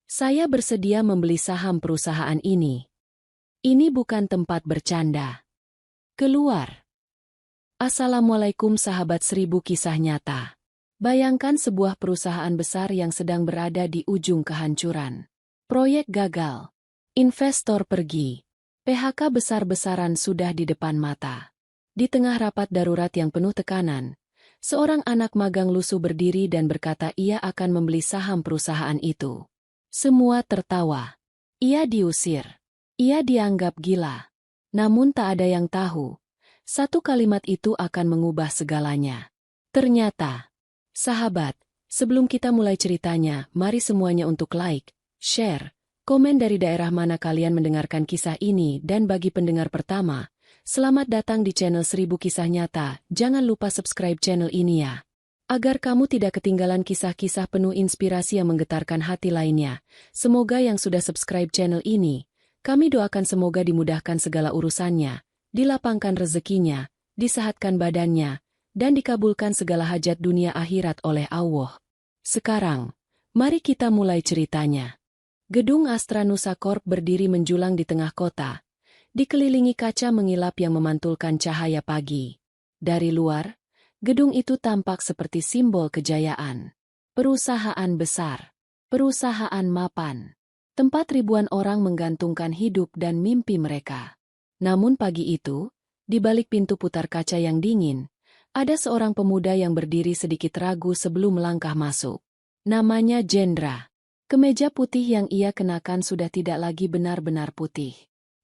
Saya bersedia membeli saham perusahaan ini. Ini bukan tempat bercanda. Keluar. Assalamualaikum sahabat 1000 kisah nyata. Bayangkan sebuah perusahaan besar yang sedang berada di ujung kehancuran. Proyek gagal. Investor pergi. PHK besar-besaran sudah di depan mata. Di tengah rapat darurat yang penuh tekanan, seorang anak magang lusuh berdiri dan berkata ia akan membeli saham perusahaan itu. Semua tertawa. Ia diusir. Ia dianggap gila. Namun tak ada yang tahu, satu kalimat itu akan mengubah segalanya. Ternyata, sahabat, sebelum kita mulai ceritanya, mari semuanya untuk like, share, komen dari daerah mana kalian mendengarkan kisah ini dan bagi pendengar pertama, selamat datang di channel 1000 Kisah Nyata, jangan lupa subscribe channel ini ya. Agar kamu tidak ketinggalan kisah-kisah penuh inspirasi yang menggetarkan hati lainnya. Semoga yang sudah subscribe channel ini, kami doakan semoga dimudahkan segala urusannya, dilapangkan rezekinya, disehatkan badannya, dan dikabulkan segala hajat dunia akhirat oleh Allah. Sekarang, mari kita mulai ceritanya. Gedung Astra Nusa Corp berdiri menjulang di tengah kota, dikelilingi kaca mengilap yang memantulkan cahaya pagi. Dari luar, gedung itu tampak seperti simbol kejayaan. Perusahaan besar. Perusahaan mapan. Tempat ribuan orang menggantungkan hidup dan mimpi mereka. Namun pagi itu, di balik pintu putar kaca yang dingin, ada seorang pemuda yang berdiri sedikit ragu sebelum melangkah masuk. Namanya Jendra. Kemeja putih yang ia kenakan sudah tidak lagi benar-benar putih.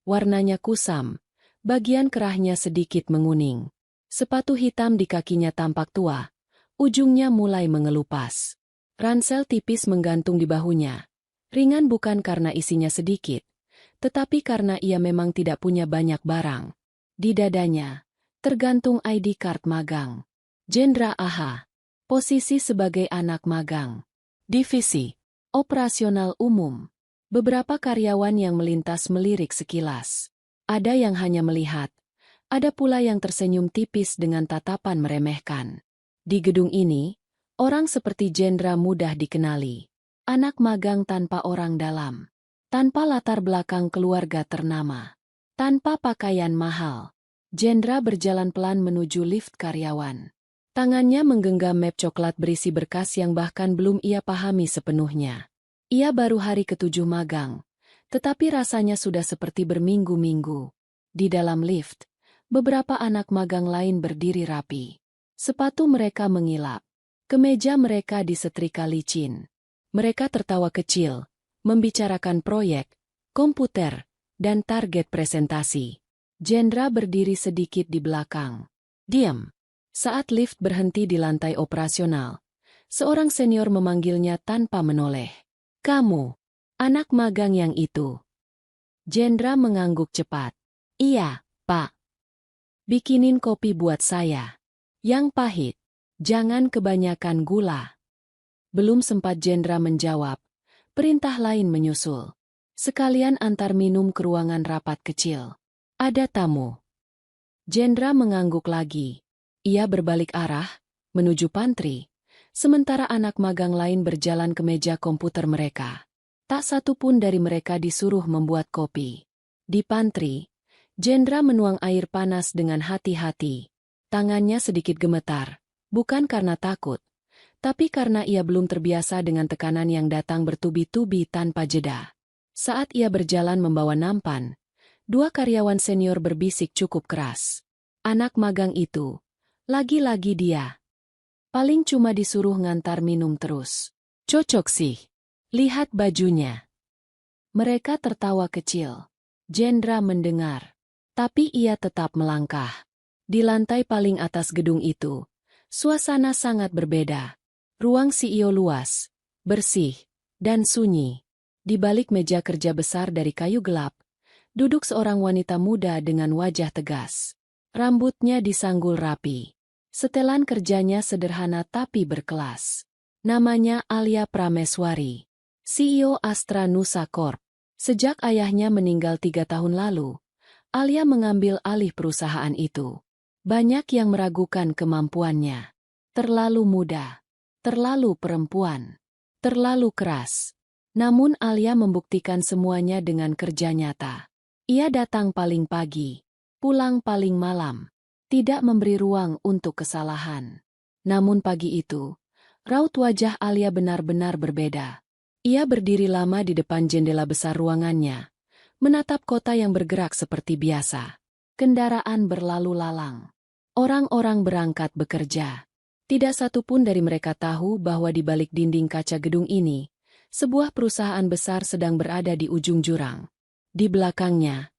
Warnanya kusam, bagian kerahnya sedikit menguning. Sepatu hitam di kakinya tampak tua, ujungnya mulai mengelupas. Ransel tipis menggantung di bahunya. Ringan bukan karena isinya sedikit, tetapi karena ia memang tidak punya banyak barang. Di dadanya, tergantung ID card magang. Jendra AH. Posisi sebagai anak magang. Divisi. Operasional umum. Beberapa karyawan yang melintas melirik sekilas. Ada yang hanya melihat. Ada pula yang tersenyum tipis dengan tatapan meremehkan. Di gedung ini, orang seperti Jendra mudah dikenali. Anak magang tanpa orang dalam. Tanpa latar belakang keluarga ternama. Tanpa pakaian mahal. Jendra berjalan pelan menuju lift karyawan. Tangannya menggenggam map coklat berisi berkas yang bahkan belum ia pahami sepenuhnya. Ia baru hari ke-7 magang, tetapi rasanya sudah seperti berminggu-minggu. Di dalam lift, beberapa anak magang lain berdiri rapi. Sepatu mereka mengilap. Kemeja mereka disetrika licin. Mereka tertawa kecil, membicarakan proyek, komputer, dan target presentasi. Jendra berdiri sedikit di belakang. Diam. Saat lift berhenti di lantai operasional, seorang senior memanggilnya tanpa menoleh. Kamu, anak magang yang itu. Jendra mengangguk cepat. Iya, Pak. Bikinin kopi buat saya. Yang pahit. Jangan kebanyakan gula. Belum sempat Jendra menjawab, perintah lain menyusul. Sekalian antar minum ke ruangan rapat kecil. Ada tamu. Jendra mengangguk lagi. Ia berbalik arah, menuju pantry, sementara anak magang lain berjalan ke meja komputer mereka. Tak satu pun dari mereka disuruh membuat kopi. Di pantry, Jendra menuang air panas dengan hati-hati. Tangannya sedikit gemetar, bukan karena takut, tapi karena ia belum terbiasa dengan tekanan yang datang bertubi-tubi tanpa jeda. Saat ia berjalan membawa nampan, dua karyawan senior berbisik cukup keras. Anak magang itu, lagi-lagi dia. Paling cuma disuruh ngantar minum terus. Cocok sih. Lihat bajunya. Mereka tertawa kecil. Jendra mendengar. Tapi ia tetap melangkah. Di lantai paling atas gedung itu, suasana sangat berbeda. Ruang CEO luas, bersih, dan sunyi. Di balik meja kerja besar dari kayu gelap, duduk seorang wanita muda dengan wajah tegas. Rambutnya disanggul rapi. Setelan kerjanya sederhana tapi berkelas. Namanya Alia Prameswari, CEO Astra Nusa Corp. Sejak ayahnya meninggal 3 tahun lalu, Alia mengambil alih perusahaan itu. Banyak yang meragukan kemampuannya. Terlalu muda, terlalu perempuan, terlalu keras. Namun Alia membuktikan semuanya dengan kerja nyata. Ia datang paling pagi, pulang paling malam, tidak memberi ruang untuk kesalahan. Namun pagi itu, raut wajah Alia benar-benar berbeda. Ia berdiri lama di depan jendela besar ruangannya, menatap kota yang bergerak seperti biasa. Kendaraan berlalu lalang. Orang-orang berangkat bekerja. Tidak satu pun dari mereka tahu bahwa di balik dinding kaca gedung ini, sebuah perusahaan besar sedang berada di ujung jurang. Di belakangnya,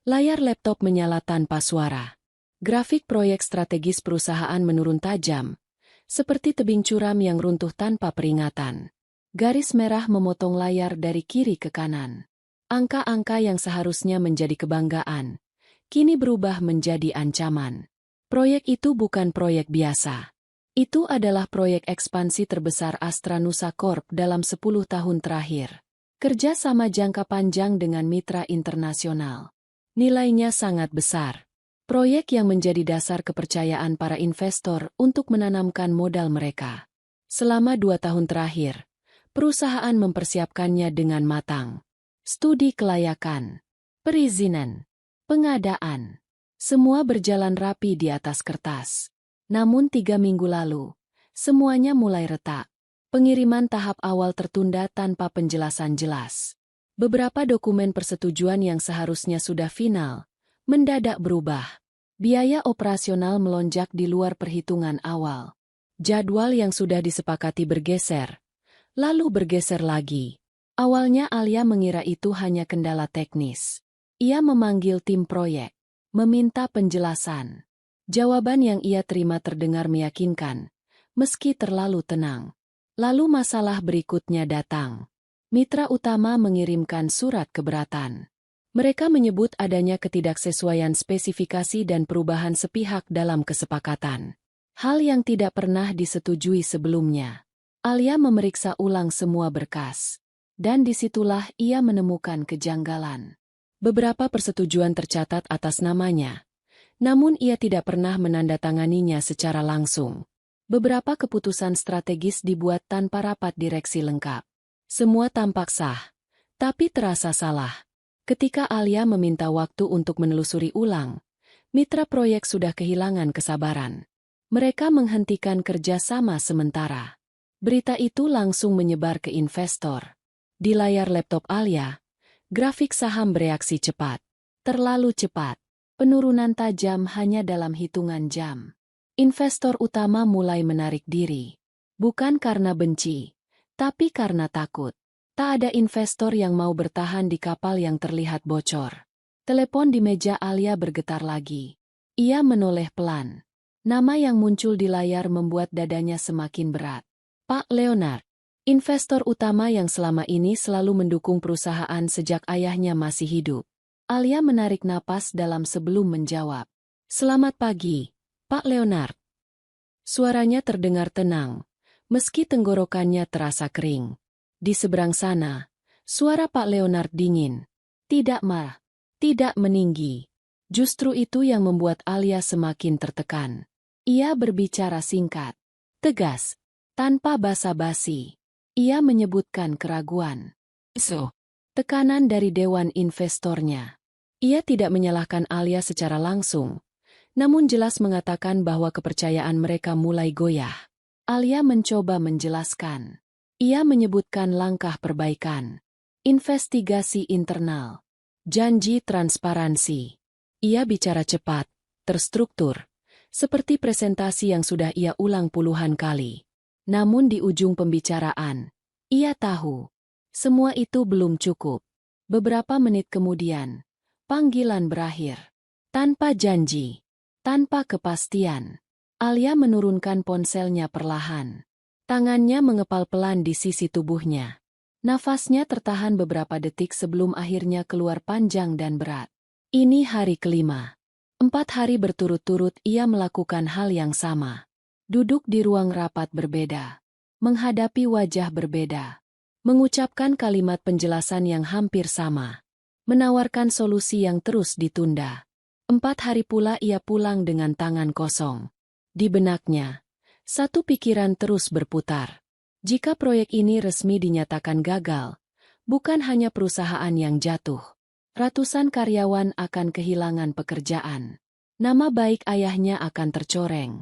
layar laptop menyala tanpa suara. Grafik proyek strategis perusahaan menurun tajam, seperti tebing curam yang runtuh tanpa peringatan. Garis merah memotong layar dari kiri ke kanan. Angka-angka yang seharusnya menjadi kebanggaan, kini berubah menjadi ancaman. Proyek itu bukan proyek biasa. Itu adalah proyek ekspansi terbesar Astra Nusa Corp dalam 10 tahun terakhir. Kerja sama jangka panjang dengan mitra internasional. Nilainya sangat besar. Proyek yang menjadi dasar kepercayaan para investor untuk menanamkan modal mereka. Selama 2 tahun terakhir, perusahaan mempersiapkannya dengan matang. Studi kelayakan, perizinan, pengadaan. Semua berjalan rapi di atas kertas. Namun 3 minggu lalu, semuanya mulai retak. Pengiriman tahap awal tertunda tanpa penjelasan jelas. Beberapa dokumen persetujuan yang seharusnya sudah final, mendadak berubah. Biaya operasional melonjak di luar perhitungan awal. Jadwal yang sudah disepakati bergeser, lalu bergeser lagi. Awalnya Alia mengira itu hanya kendala teknis. Ia memanggil tim proyek, meminta penjelasan. Jawaban yang ia terima terdengar meyakinkan, meski terlalu tenang. Lalu masalah berikutnya datang. Mitra utama mengirimkan surat keberatan. Mereka menyebut adanya ketidaksesuaian spesifikasi dan perubahan sepihak dalam kesepakatan. Hal yang tidak pernah disetujui sebelumnya. Alia memeriksa ulang semua berkas. Dan disitulah ia menemukan kejanggalan. Beberapa persetujuan tercatat atas namanya. Namun ia tidak pernah menandatanganinya secara langsung. Beberapa keputusan strategis dibuat tanpa rapat direksi lengkap. Semua tampak sah, tapi terasa salah. Ketika Alia meminta waktu untuk menelusuri ulang, mitra proyek sudah kehilangan kesabaran. Mereka menghentikan kerja sama sementara. Berita itu langsung menyebar ke investor. Di layar laptop Alia, grafik saham bereaksi cepat. Terlalu cepat. Penurunan tajam hanya dalam hitungan jam. Investor utama mulai menarik diri. Bukan karena benci, tapi karena takut. Tak ada investor yang mau bertahan di kapal yang terlihat bocor. Telepon di meja Alia bergetar lagi. Ia menoleh pelan. Nama yang muncul di layar membuat dadanya semakin berat. Pak Leonard, investor utama yang selama ini selalu mendukung perusahaan sejak ayahnya masih hidup. Alia menarik napas dalam sebelum menjawab. Selamat pagi, Pak Leonard. Suaranya terdengar tenang, meski tenggorokannya terasa kering. Di seberang sana, suara Pak Leonard dingin. Tidak marah, tidak meninggi. Justru itu yang membuat Alia semakin tertekan. Ia berbicara singkat, tegas, tanpa basa-basi. Ia menyebutkan keraguan. Tekanan dari dewan investornya. Ia tidak menyalahkan Alia secara langsung, namun jelas mengatakan bahwa kepercayaan mereka mulai goyah. Alia mencoba menjelaskan. Ia menyebutkan langkah perbaikan, investigasi internal, janji transparansi. Ia bicara cepat, terstruktur, seperti presentasi yang sudah ia ulang puluhan kali. Namun di ujung pembicaraan, ia tahu. Semua itu belum cukup. Beberapa menit kemudian, panggilan berakhir. Tanpa janji, tanpa kepastian, Alia menurunkan ponselnya perlahan. Tangannya mengepal pelan di sisi tubuhnya. Nafasnya tertahan beberapa detik sebelum akhirnya keluar panjang dan berat. Ini hari kelima. 4 hari berturut-turut ia melakukan hal yang sama. Duduk di ruang rapat berbeda. Menghadapi wajah berbeda. Mengucapkan kalimat penjelasan yang hampir sama. Menawarkan solusi yang terus ditunda. 4 hari pula ia pulang dengan tangan kosong. Di benaknya, satu pikiran terus berputar. Jika proyek ini resmi dinyatakan gagal, Bukan hanya perusahaan yang jatuh. Ratusan karyawan akan kehilangan pekerjaan. Nama baik ayahnya akan tercoreng.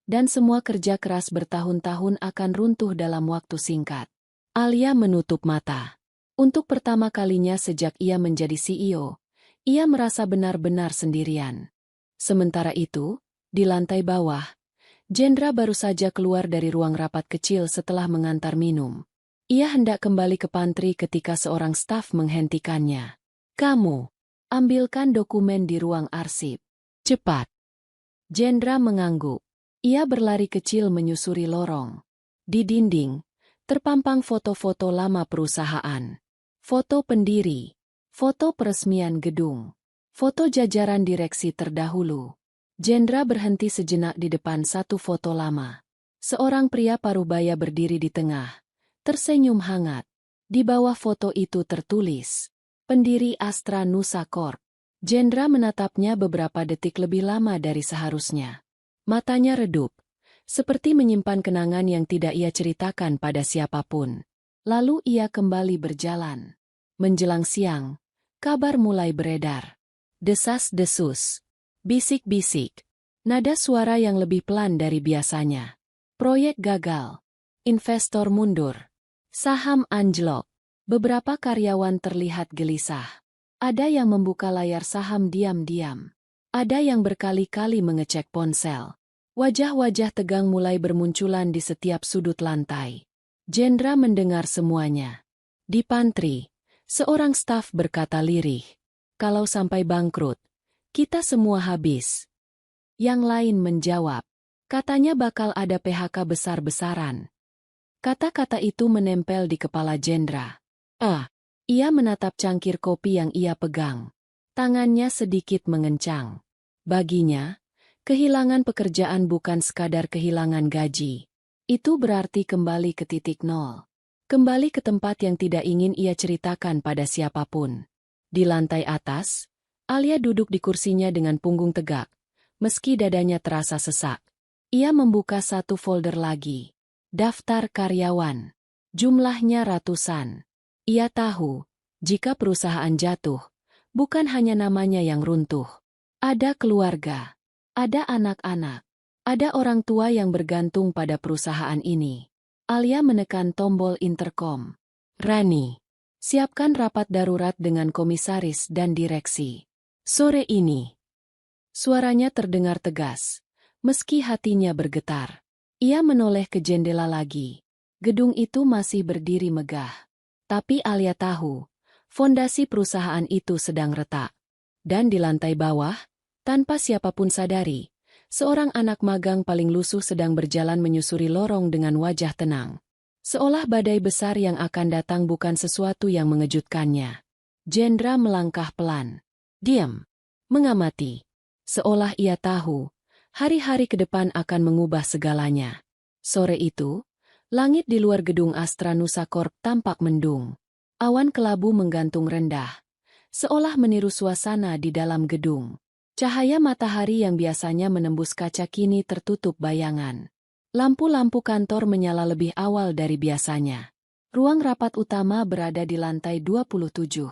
Dan semua kerja keras bertahun-tahun akan runtuh dalam waktu singkat. Alia menutup mata. Untuk pertama kalinya sejak ia menjadi CEO, ia merasa benar-benar sendirian. Sementara itu, di lantai bawah, Jendra baru saja keluar dari ruang rapat kecil setelah mengantar minum. Ia hendak kembali ke pantry ketika seorang staf menghentikannya. "Kamu, ambilkan dokumen di ruang arsip. Cepat." Jendra mengangguk. Ia berlari kecil menyusuri lorong. Di dinding, terpampang foto-foto lama perusahaan. Foto pendiri, foto peresmian gedung, foto jajaran direksi terdahulu. Jendra berhenti sejenak di depan satu foto lama. Seorang pria parubaya berdiri di tengah, tersenyum hangat. Di bawah foto itu tertulis, "Pendiri Astra Nusa Corp." Jendra menatapnya beberapa detik lebih lama dari seharusnya. Matanya redup, seperti menyimpan kenangan yang tidak ia ceritakan pada siapapun. Lalu ia kembali berjalan. Menjelang siang, kabar mulai beredar. Desas-desus, bisik-bisik, nada suara yang lebih pelan dari biasanya. Proyek gagal, investor mundur, saham anjlok. Beberapa karyawan terlihat gelisah. Ada yang membuka layar saham diam-diam. Ada yang berkali-kali mengecek ponsel. Wajah-wajah tegang mulai bermunculan di setiap sudut lantai. Jendra mendengar semuanya. Di pantry, seorang staf berkata lirih, "Kalau sampai bangkrut, kita semua habis." Yang lain menjawab, "Katanya bakal ada PHK besar-besaran." Kata-kata itu menempel di kepala Jendra. Ia menatap cangkir kopi yang ia pegang. Tangannya sedikit mengencang. Baginya, kehilangan pekerjaan bukan sekadar kehilangan gaji. Itu berarti kembali ke titik nol. Kembali ke tempat yang tidak ingin ia ceritakan pada siapapun. Di lantai atas, Alia duduk di kursinya dengan punggung tegak, meski dadanya terasa sesak. Ia membuka satu folder lagi. Daftar karyawan. Jumlahnya ratusan. Ia tahu, jika perusahaan jatuh, bukan hanya namanya yang runtuh. Ada keluarga, ada anak-anak, ada orang tua yang bergantung pada perusahaan ini. Alia menekan tombol intercom. "Rani, siapkan rapat darurat dengan komisaris dan direksi. Sore ini." Suaranya terdengar tegas, meski hatinya bergetar. Ia menoleh ke jendela lagi. Gedung itu masih berdiri megah. Tapi Alia tahu, fondasi perusahaan itu sedang retak. Dan di lantai bawah, tanpa siapapun sadari, seorang anak magang paling lusuh sedang berjalan menyusuri lorong dengan wajah tenang. Seolah badai besar yang akan datang bukan sesuatu yang mengejutkannya. Jendra melangkah pelan. Diam. Mengamati. Seolah ia tahu, hari-hari ke depan akan mengubah segalanya. Sore itu, langit di luar gedung Astra Nusa Corp tampak mendung. Awan kelabu menggantung rendah, seolah meniru suasana di dalam gedung. Cahaya matahari yang biasanya menembus kaca kini tertutup bayangan. Lampu-lampu kantor menyala lebih awal dari biasanya. Ruang rapat utama berada di lantai 27.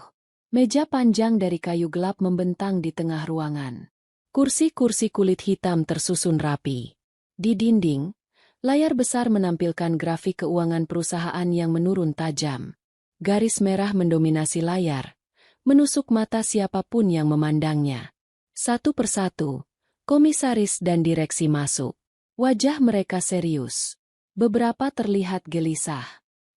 Meja panjang dari kayu gelap membentang di tengah ruangan. Kursi-kursi kulit hitam tersusun rapi. Di dinding, layar besar menampilkan grafik keuangan perusahaan yang menurun tajam. Garis merah mendominasi layar, menusuk mata siapapun yang memandangnya. Satu persatu, komisaris dan direksi masuk. Wajah mereka serius. Beberapa terlihat gelisah.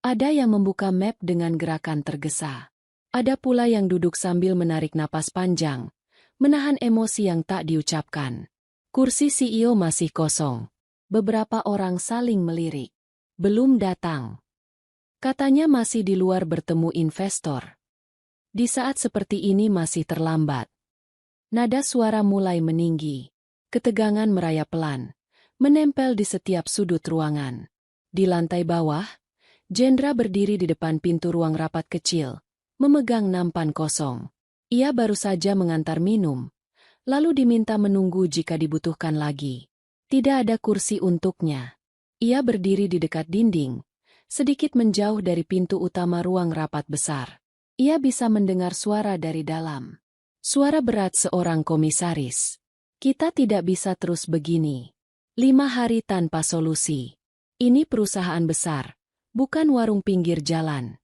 Ada yang membuka map dengan gerakan tergesa. Ada pula yang duduk sambil menarik napas panjang, menahan emosi yang tak diucapkan. Kursi CEO masih kosong. Beberapa orang saling melirik. Belum datang. Katanya masih di luar bertemu investor. Di saat seperti ini masih terlambat. Nada suara mulai meninggi. Ketegangan merayap pelan, menempel di setiap sudut ruangan. Di lantai bawah, Jendra berdiri di depan pintu ruang rapat kecil, memegang nampan kosong. Ia baru saja mengantar minum, lalu diminta menunggu jika dibutuhkan lagi. Tidak ada kursi untuknya. Ia berdiri di dekat dinding, sedikit menjauh dari pintu utama ruang rapat besar. Ia bisa mendengar suara dari dalam. Suara berat seorang komisaris. Kita tidak bisa terus begini. 5 hari tanpa solusi. Ini perusahaan besar, bukan warung pinggir jalan.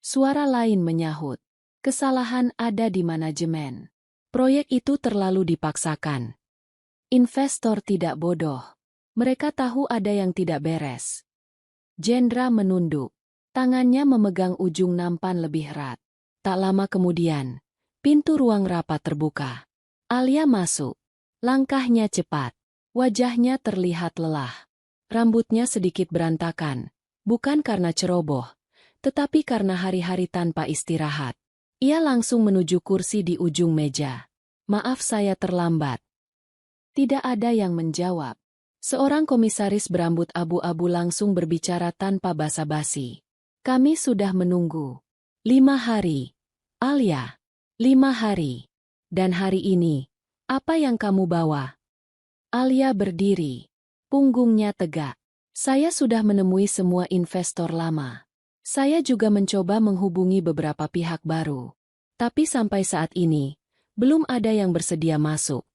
Suara lain menyahut. Kesalahan ada di manajemen. Proyek itu terlalu dipaksakan. Investor tidak bodoh. Mereka tahu ada yang tidak beres. Jendra menunduk. Tangannya memegang ujung nampan lebih erat. Tak lama kemudian, pintu ruang rapat terbuka. Alia masuk. Langkahnya cepat. Wajahnya terlihat lelah. Rambutnya sedikit berantakan. Bukan karena ceroboh, tetapi karena hari-hari tanpa istirahat. Ia langsung menuju kursi di ujung meja. Maaf saya terlambat. Tidak ada yang menjawab. Seorang komisaris berambut abu-abu langsung berbicara tanpa basa-basi. Kami sudah menunggu. 5 hari. Alia. 5 hari. Dan hari ini, apa yang kamu bawa? Alia berdiri. Punggungnya tegak. Saya sudah menemui semua investor lama. Saya juga mencoba menghubungi beberapa pihak baru. Tapi sampai saat ini, belum ada yang bersedia masuk.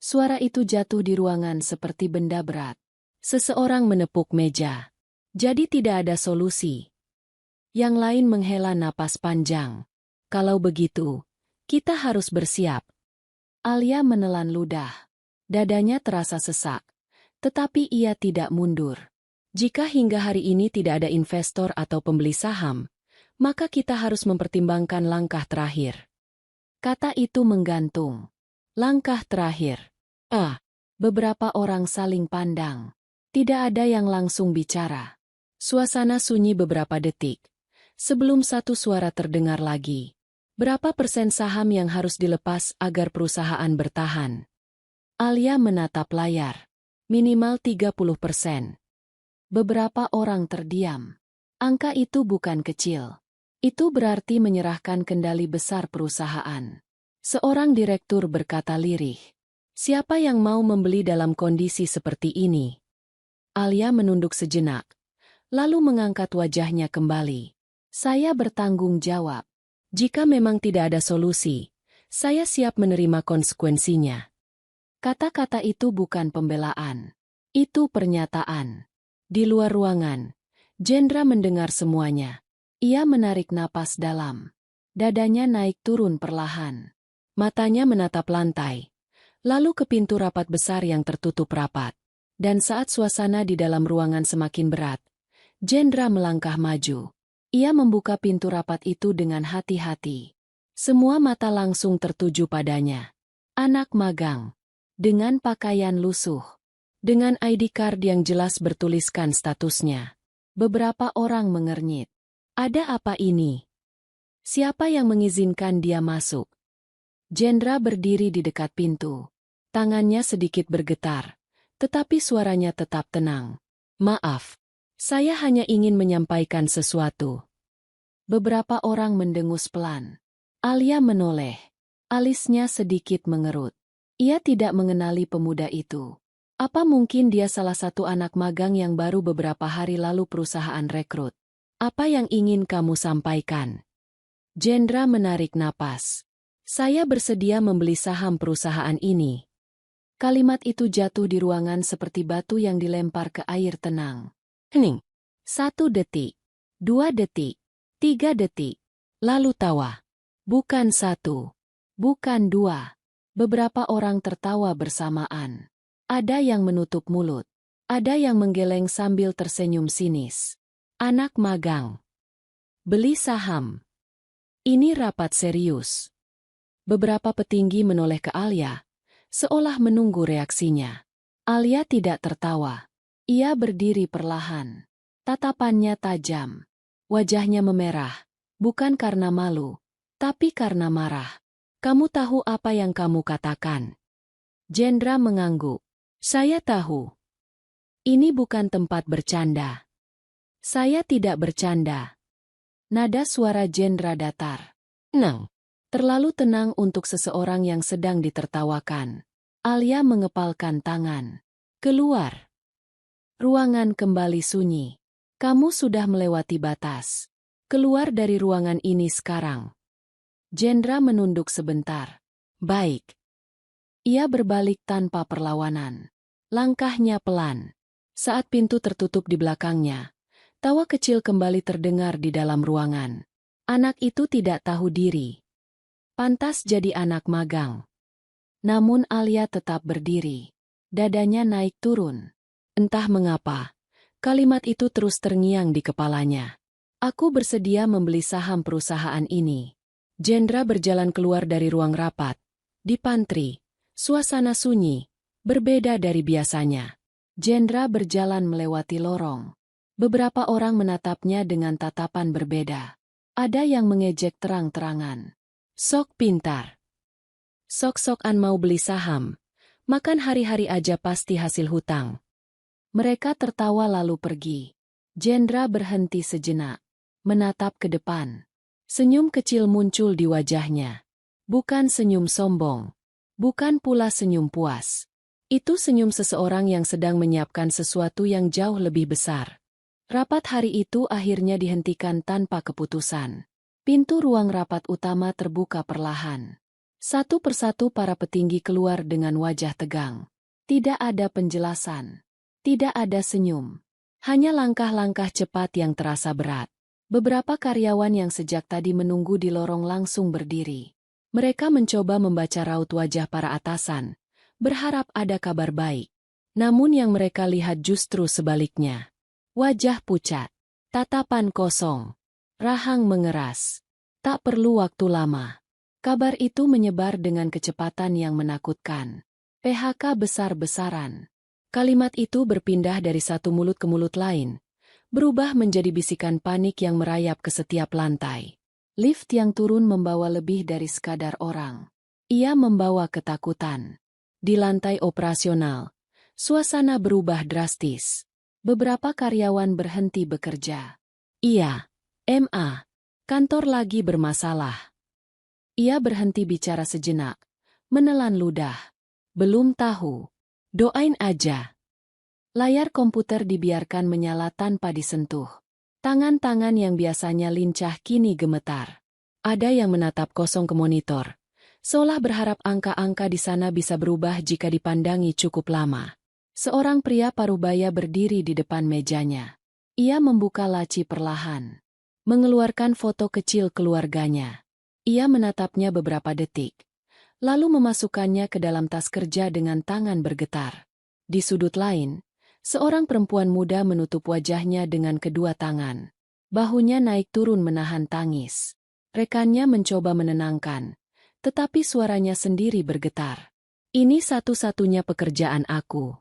Suara itu jatuh di ruangan seperti benda berat. Seseorang menepuk meja. Jadi tidak ada solusi. Yang lain menghela napas panjang. Kalau begitu, kita harus bersiap. Alia menelan ludah. Dadanya terasa sesak. Tetapi ia tidak mundur. Jika hingga hari ini tidak ada investor atau pembeli saham, maka kita harus mempertimbangkan langkah terakhir. Kata itu menggantung. Langkah terakhir. Beberapa orang saling pandang. Tidak ada yang langsung bicara. Suasana sunyi beberapa detik. Sebelum satu suara terdengar lagi. Berapa persen saham yang harus dilepas agar perusahaan bertahan? Alia menatap layar. Minimal 30%. Beberapa orang terdiam. Angka itu bukan kecil. Itu berarti menyerahkan kendali besar perusahaan. Seorang direktur berkata lirih. Siapa yang mau membeli dalam kondisi seperti ini? Alia menunduk sejenak. Lalu mengangkat wajahnya kembali. Saya bertanggung jawab. Jika memang tidak ada solusi, saya siap menerima konsekuensinya. Kata-kata itu bukan pembelaan. Itu pernyataan. Di luar ruangan, Jendra mendengar semuanya. Ia menarik napas dalam. Dadanya naik turun perlahan. Matanya menatap lantai. Lalu ke pintu rapat besar yang tertutup rapat. Dan saat suasana di dalam ruangan semakin berat, Jendra melangkah maju. Ia membuka pintu rapat itu dengan hati-hati. Semua mata langsung tertuju padanya. Anak magang. Dengan pakaian lusuh. Dengan ID card yang jelas bertuliskan statusnya. Beberapa orang mengernyit. Ada apa ini? Siapa yang mengizinkan dia masuk? Jendra berdiri di dekat pintu. Tangannya sedikit bergetar. Tetapi suaranya tetap tenang. Maaf. Saya hanya ingin menyampaikan sesuatu. Beberapa orang mendengus pelan. Alia menoleh. Alisnya sedikit mengerut. Ia tidak mengenali pemuda itu. Apa mungkin dia salah satu anak magang yang baru beberapa hari lalu perusahaan rekrut? Apa yang ingin kamu sampaikan? Jendra menarik napas. Saya bersedia membeli saham perusahaan ini. Kalimat itu jatuh di ruangan seperti batu yang dilempar ke air tenang. Hening. 1 detik. 2 detik. 3 detik. Lalu tawa. Bukan 1. Bukan 2. Beberapa orang tertawa bersamaan. Ada yang menutup mulut. Ada yang menggeleng sambil tersenyum sinis. Anak magang. Beli saham. Ini rapat serius. Beberapa petinggi menoleh ke Alia, seolah menunggu reaksinya. Alia tidak tertawa. Ia berdiri perlahan. Tatapannya tajam. Wajahnya memerah. Bukan karena malu, tapi karena marah. Kamu tahu apa yang kamu katakan? Jendra mengangguk. Saya tahu. Ini bukan tempat bercanda. Saya tidak bercanda. Nada suara Jendra datar. Tenang. Terlalu tenang untuk seseorang yang sedang ditertawakan. Alia mengepalkan tangan. Keluar. Ruangan kembali sunyi. Kamu sudah melewati batas. Keluar dari ruangan ini sekarang. Jendra menunduk sebentar. Baik. Ia berbalik tanpa perlawanan. Langkahnya pelan. Saat pintu tertutup di belakangnya, tawa kecil kembali terdengar di dalam ruangan. Anak itu tidak tahu diri. Pantas jadi anak magang. Namun Alia tetap berdiri. Dadanya naik turun. Entah mengapa, kalimat itu terus terngiang di kepalanya. Aku bersedia membeli saham perusahaan ini. Jendra berjalan keluar dari ruang rapat. Di pantry, suasana sunyi, berbeda dari biasanya. Jendra berjalan melewati lorong. Beberapa orang menatapnya dengan tatapan berbeda. Ada yang mengejek terang-terangan. Sok pintar. Sok-sokan mau beli saham. Makan hari-hari aja pasti hasil hutang. Mereka tertawa lalu pergi. Jendra berhenti sejenak. Menatap ke depan. Senyum kecil muncul di wajahnya. Bukan senyum sombong. Bukan pula senyum puas. Itu senyum seseorang yang sedang menyiapkan sesuatu yang jauh lebih besar. Rapat hari itu akhirnya dihentikan tanpa keputusan. Pintu ruang rapat utama terbuka perlahan. Satu persatu para petinggi keluar dengan wajah tegang. Tidak ada penjelasan. Tidak ada senyum. Hanya langkah-langkah cepat yang terasa berat. Beberapa karyawan yang sejak tadi menunggu di lorong langsung berdiri. Mereka mencoba membaca raut wajah para atasan, berharap ada kabar baik. Namun yang mereka lihat justru sebaliknya. Wajah pucat, tatapan kosong, rahang mengeras. Tak perlu waktu lama. Kabar itu menyebar dengan kecepatan yang menakutkan. PHK besar-besaran. Kalimat itu berpindah dari satu mulut ke mulut lain, berubah menjadi bisikan panik yang merayap ke setiap lantai. Lift yang turun membawa lebih dari sekadar orang. Ia membawa ketakutan. Di lantai operasional, suasana berubah drastis. Beberapa karyawan berhenti bekerja. Iya, MA, kantor lagi bermasalah. Ia berhenti bicara sejenak, menelan ludah. Belum tahu. Doain aja. Layar komputer dibiarkan menyala tanpa disentuh. Tangan-tangan yang biasanya lincah kini gemetar. Ada yang menatap kosong ke monitor, seolah berharap angka-angka di sana bisa berubah jika dipandangi cukup lama. Seorang pria parubaya berdiri di depan mejanya. Ia membuka laci perlahan, mengeluarkan foto kecil keluarganya. Ia menatapnya beberapa detik, lalu memasukkannya ke dalam tas kerja dengan tangan bergetar. Di sudut lain, seorang perempuan muda menutup wajahnya dengan kedua tangan. Bahunya naik turun menahan tangis. Rekannya mencoba menenangkan, tetapi suaranya sendiri bergetar. Ini satu-satunya pekerjaan aku.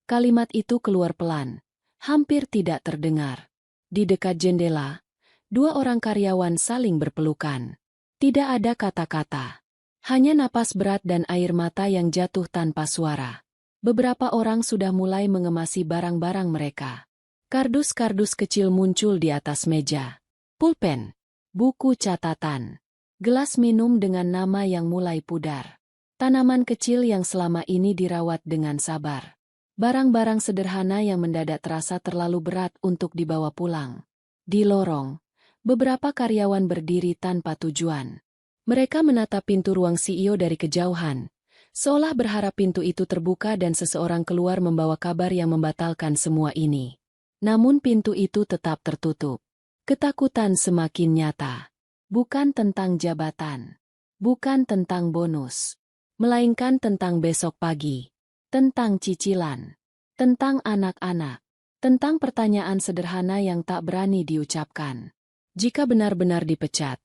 Kalimat itu keluar pelan, hampir tidak terdengar. Di dekat jendela, dua orang karyawan saling berpelukan. Tidak ada kata-kata. Hanya napas berat dan air mata yang jatuh tanpa suara. Beberapa orang sudah mulai mengemasi barang-barang mereka. Kardus-kardus kecil muncul di atas meja. Pulpen, buku catatan, gelas minum dengan nama yang mulai pudar. Tanaman kecil yang selama ini dirawat dengan sabar. Barang-barang sederhana yang mendadak terasa terlalu berat untuk dibawa pulang. Di lorong, beberapa karyawan berdiri tanpa tujuan. Mereka menatap pintu ruang CEO dari kejauhan, seolah berharap pintu itu terbuka dan seseorang keluar membawa kabar yang membatalkan semua ini. Namun pintu itu tetap tertutup. Ketakutan semakin nyata. Bukan tentang jabatan. Bukan tentang bonus. Melainkan tentang besok pagi. Tentang cicilan. Tentang anak-anak. Tentang pertanyaan sederhana yang tak berani diucapkan. Jika benar-benar dipecat,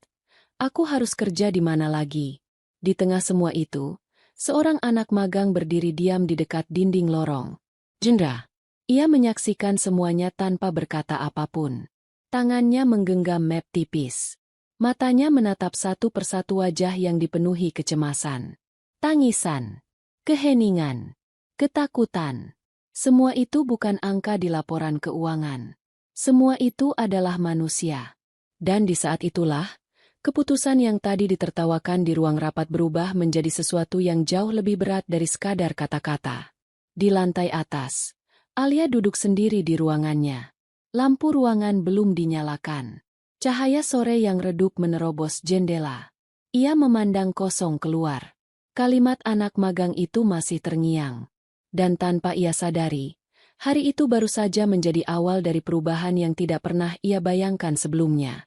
aku harus kerja di mana lagi? Di tengah semua itu, seorang anak magang berdiri diam di dekat dinding lorong. Jendra. Ia menyaksikan semuanya tanpa berkata apapun. Tangannya menggenggam map tipis. Matanya menatap satu persatu wajah yang dipenuhi kecemasan. Tangisan. Keheningan. Ketakutan. Semua itu bukan angka di laporan keuangan. Semua itu adalah manusia. Dan di saat itulah, keputusan yang tadi ditertawakan di ruang rapat berubah menjadi sesuatu yang jauh lebih berat dari sekadar kata-kata. Di lantai atas, Alia duduk sendiri di ruangannya. Lampu ruangan belum dinyalakan. Cahaya sore yang redup menerobos jendela. Ia memandang kosong keluar. Kalimat anak magang itu masih terngiang. Dan tanpa ia sadari, hari itu baru saja menjadi awal dari perubahan yang tidak pernah ia bayangkan sebelumnya.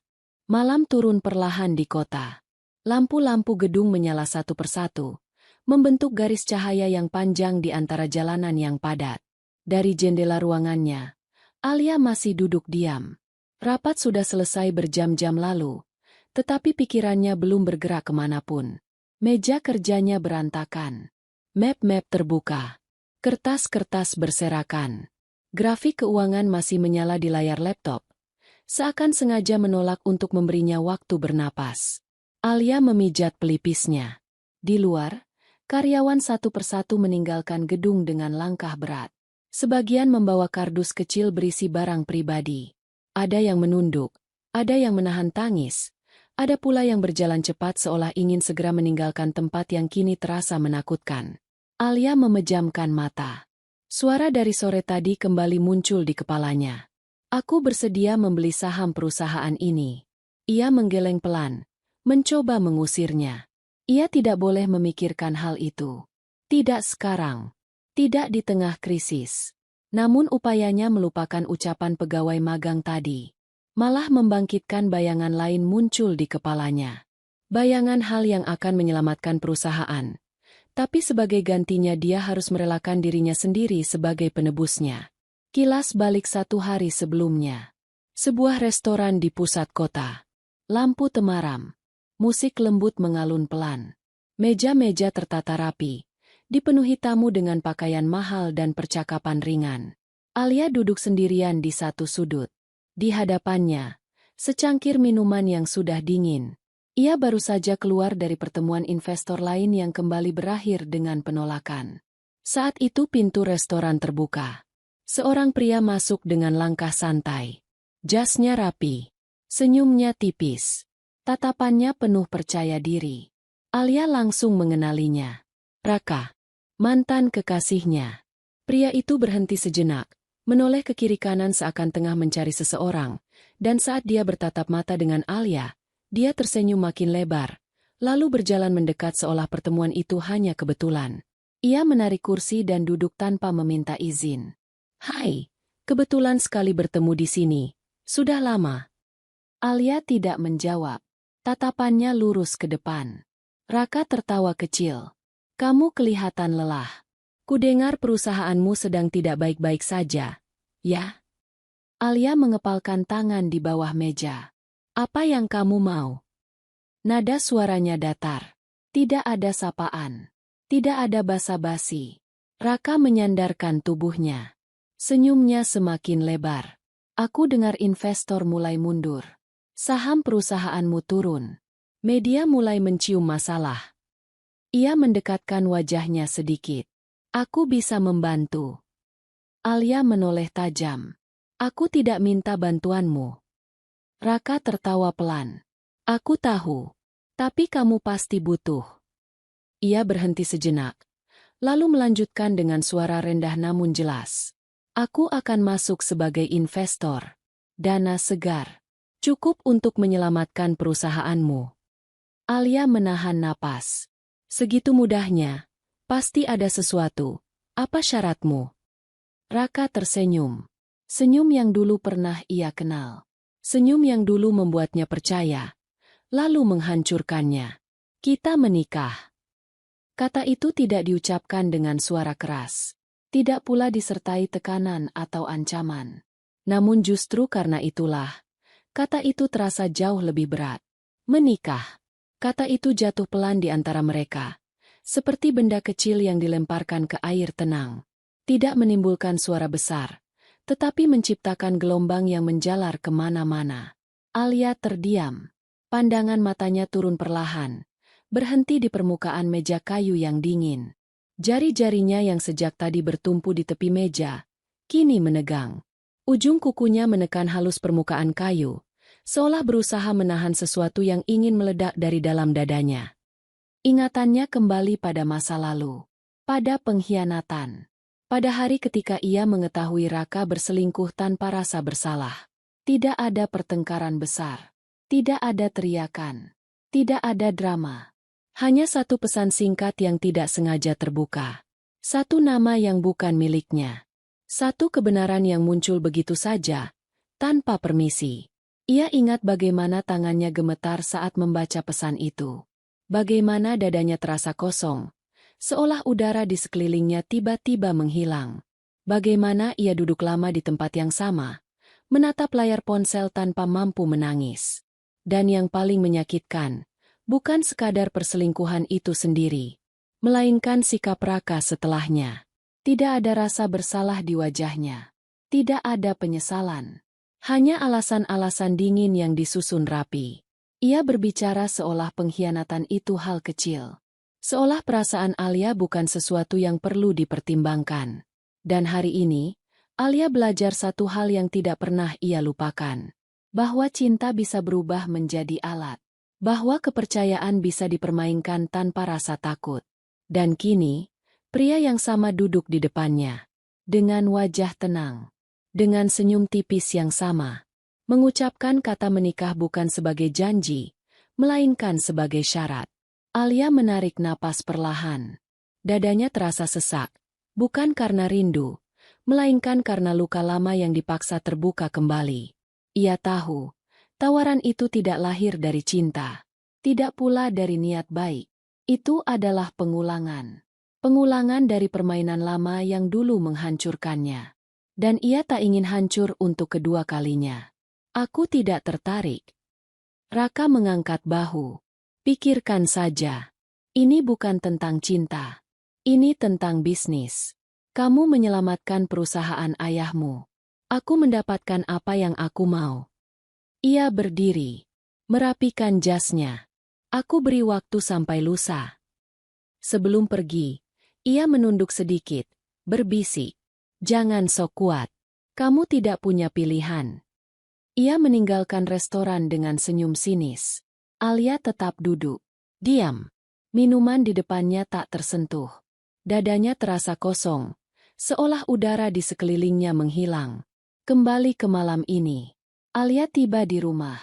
Malam turun perlahan di kota. Lampu-lampu gedung menyala satu persatu, membentuk garis cahaya yang panjang di antara jalanan yang padat. Dari jendela ruangannya, Alia masih duduk diam. Rapat sudah selesai berjam-jam lalu, tetapi pikirannya belum bergerak kemanapun. Meja kerjanya berantakan. Map-map terbuka. Kertas-kertas berserakan. Grafik keuangan masih menyala di layar laptop. Seakan sengaja menolak untuk memberinya waktu bernapas. Alia memijat pelipisnya. Di luar, karyawan satu persatu meninggalkan gedung dengan langkah berat. Sebagian membawa kardus kecil berisi barang pribadi. Ada yang menunduk, ada yang menahan tangis, ada pula yang berjalan cepat seolah ingin segera meninggalkan tempat yang kini terasa menakutkan. Alia memejamkan mata. Suara dari sore tadi kembali muncul di kepalanya. Aku bersedia membeli saham perusahaan ini. Ia menggeleng pelan, mencoba mengusirnya. Ia tidak boleh memikirkan hal itu. Tidak sekarang. Tidak di tengah krisis. Namun upayanya melupakan ucapan pegawai magang tadi. Malah membangkitkan bayangan lain muncul di kepalanya. Bayangan hal yang akan menyelamatkan perusahaan. Tapi sebagai gantinya dia harus merelakan dirinya sendiri sebagai penebusnya. Kilas balik 1 hari sebelumnya. Sebuah restoran di pusat kota. Lampu temaram. Musik lembut mengalun pelan. Meja-meja tertata rapi. Dipenuhi tamu dengan pakaian mahal dan percakapan ringan. Alia duduk sendirian di satu sudut. Di hadapannya, secangkir minuman yang sudah dingin. Ia baru saja keluar dari pertemuan investor lain yang kembali berakhir dengan penolakan. Saat itu pintu restoran terbuka. Seorang pria masuk dengan langkah santai. Jasnya rapi. Senyumnya tipis. Tatapannya penuh percaya diri. Alia langsung mengenalinya. Raka. Mantan kekasihnya. Pria itu berhenti sejenak, menoleh ke kiri kanan seakan tengah mencari seseorang, dan saat dia bertatap mata dengan Alia, dia tersenyum makin lebar, lalu berjalan mendekat seolah pertemuan itu hanya kebetulan. Ia menarik kursi dan duduk tanpa meminta izin. Hai, kebetulan sekali bertemu di sini. Sudah lama. Alia tidak menjawab. Tatapannya lurus ke depan. Raka tertawa kecil. Kamu kelihatan lelah. Kudengar perusahaanmu sedang tidak baik-baik saja. Ya? Alia mengepalkan tangan di bawah meja. Apa yang kamu mau? Nada suaranya datar. Tidak ada sapaan. Tidak ada basa-basi. Raka menyandarkan tubuhnya. Senyumnya semakin lebar. Aku dengar investor mulai mundur. Saham perusahaanmu turun. Media mulai mencium masalah. Ia mendekatkan wajahnya sedikit. Aku bisa membantu. Alia menoleh tajam. Aku tidak minta bantuanmu. Raka tertawa pelan. Aku tahu. Tapi kamu pasti butuh. Ia berhenti sejenak. Lalu melanjutkan dengan suara rendah namun jelas. Aku akan masuk sebagai investor. Dana segar. Cukup untuk menyelamatkan perusahaanmu. Alia menahan napas. Segitu mudahnya. Pasti ada sesuatu. Apa syaratmu? Raka tersenyum. Senyum yang dulu pernah ia kenal. Senyum yang dulu membuatnya percaya. Lalu menghancurkannya. Kita menikah. Kata itu tidak diucapkan dengan suara keras. Tidak pula disertai tekanan atau ancaman. Namun justru karena itulah, kata itu terasa jauh lebih berat. Menikah. Kata itu jatuh pelan di antara mereka. Seperti benda kecil yang dilemparkan ke air tenang. Tidak menimbulkan suara besar, tetapi menciptakan gelombang yang menjalar kemana-mana. Alia terdiam. Pandangan matanya turun perlahan. Berhenti di permukaan meja kayu yang dingin. Jari-jarinya yang sejak tadi bertumpu di tepi meja, kini menegang. Ujung kukunya menekan halus permukaan kayu. Seolah berusaha menahan sesuatu yang ingin meledak dari dalam dadanya. Ingatannya kembali pada masa lalu. Pada pengkhianatan. Pada hari ketika ia mengetahui Raka berselingkuh tanpa rasa bersalah. Tidak ada pertengkaran besar. Tidak ada teriakan. Tidak ada drama. Hanya satu pesan singkat yang tidak sengaja terbuka. Satu nama yang bukan miliknya. Satu kebenaran yang muncul begitu saja, tanpa permisi. Ia ingat bagaimana tangannya gemetar saat membaca pesan itu. Bagaimana dadanya terasa kosong, seolah udara di sekelilingnya tiba-tiba menghilang. Bagaimana ia duduk lama di tempat yang sama, menatap layar ponsel tanpa mampu menangis. Dan yang paling menyakitkan, bukan sekadar perselingkuhan itu sendiri, melainkan sikap Raka setelahnya. Tidak ada rasa bersalah di wajahnya. Tidak ada penyesalan. Hanya alasan-alasan dingin yang disusun rapi. Ia berbicara seolah pengkhianatan itu hal kecil. Seolah perasaan Alia bukan sesuatu yang perlu dipertimbangkan. Dan hari ini, Alia belajar satu hal yang tidak pernah ia lupakan. Bahwa cinta bisa berubah menjadi alat. Bahwa kepercayaan bisa dipermainkan tanpa rasa takut. Dan kini, pria yang sama duduk di depannya. Dengan wajah tenang. Dengan senyum tipis yang sama. Mengucapkan kata menikah bukan sebagai janji, melainkan sebagai syarat. Alia menarik napas perlahan. Dadanya terasa sesak. Bukan karena rindu, melainkan karena luka lama yang dipaksa terbuka kembali. Ia tahu, tawaran itu tidak lahir dari cinta. Tidak pula dari niat baik. Itu adalah pengulangan. Pengulangan dari permainan lama yang dulu menghancurkannya. Dan ia tak ingin hancur untuk kedua kalinya. Aku tidak tertarik. Raka mengangkat bahu. Pikirkan saja. Ini bukan tentang cinta. Ini tentang bisnis. Kamu menyelamatkan perusahaan ayahmu. Aku mendapatkan apa yang aku mau. Ia berdiri. Merapikan jasnya. Aku beri waktu sampai lusa. Sebelum pergi, ia menunduk sedikit, berbisik. Jangan sok kuat. Kamu tidak punya pilihan. Ia meninggalkan restoran dengan senyum sinis. Alia tetap duduk. Diam. Minuman di depannya tak tersentuh. Dadanya terasa kosong, seolah udara di sekelilingnya menghilang. Kembali ke malam ini. Alia tiba di rumah.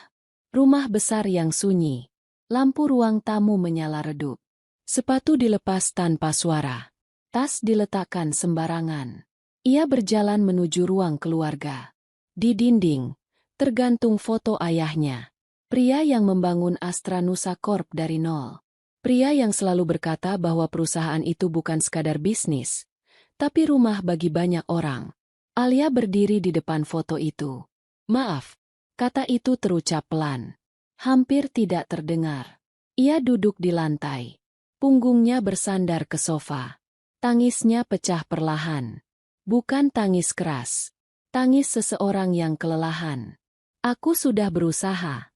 Rumah besar yang sunyi. Lampu ruang tamu menyala redup. Sepatu dilepas tanpa suara. Tas diletakkan sembarangan. Ia berjalan menuju ruang keluarga. Di dinding, tergantung foto ayahnya. Pria yang membangun Astra Nusa Corp dari nol. Pria yang selalu berkata bahwa perusahaan itu bukan sekadar bisnis, tapi rumah bagi banyak orang. Alia berdiri di depan foto itu. Maaf, kata itu terucap pelan. Hampir tidak terdengar. Ia duduk di lantai. Punggungnya bersandar ke sofa. Tangisnya pecah perlahan. Bukan tangis keras. Tangis seseorang yang kelelahan. Aku sudah berusaha.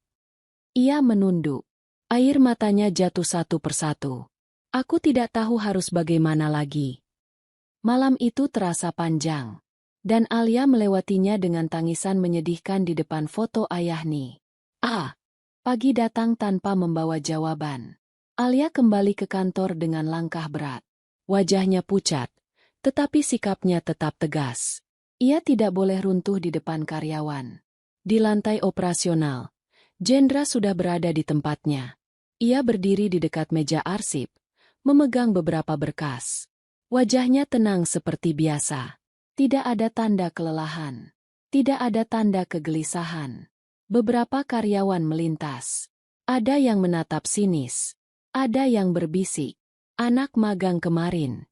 Ia menunduk. Air matanya jatuh satu persatu. Aku tidak tahu harus bagaimana lagi. Malam itu terasa panjang. Dan Alia melewatinya dengan tangisan menyedihkan di depan foto ayahni. Pagi datang tanpa membawa jawaban. Alia kembali ke kantor dengan langkah berat. Wajahnya pucat, tetapi sikapnya tetap tegas. Ia tidak boleh runtuh di depan karyawan. Di lantai operasional, Jendra sudah berada di tempatnya. Ia berdiri di dekat meja arsip, memegang beberapa berkas. Wajahnya tenang seperti biasa. Tidak ada tanda kelelahan. Tidak ada tanda kegelisahan. Beberapa karyawan melintas. Ada yang menatap sinis. Ada yang berbisik. Anak magang kemarin.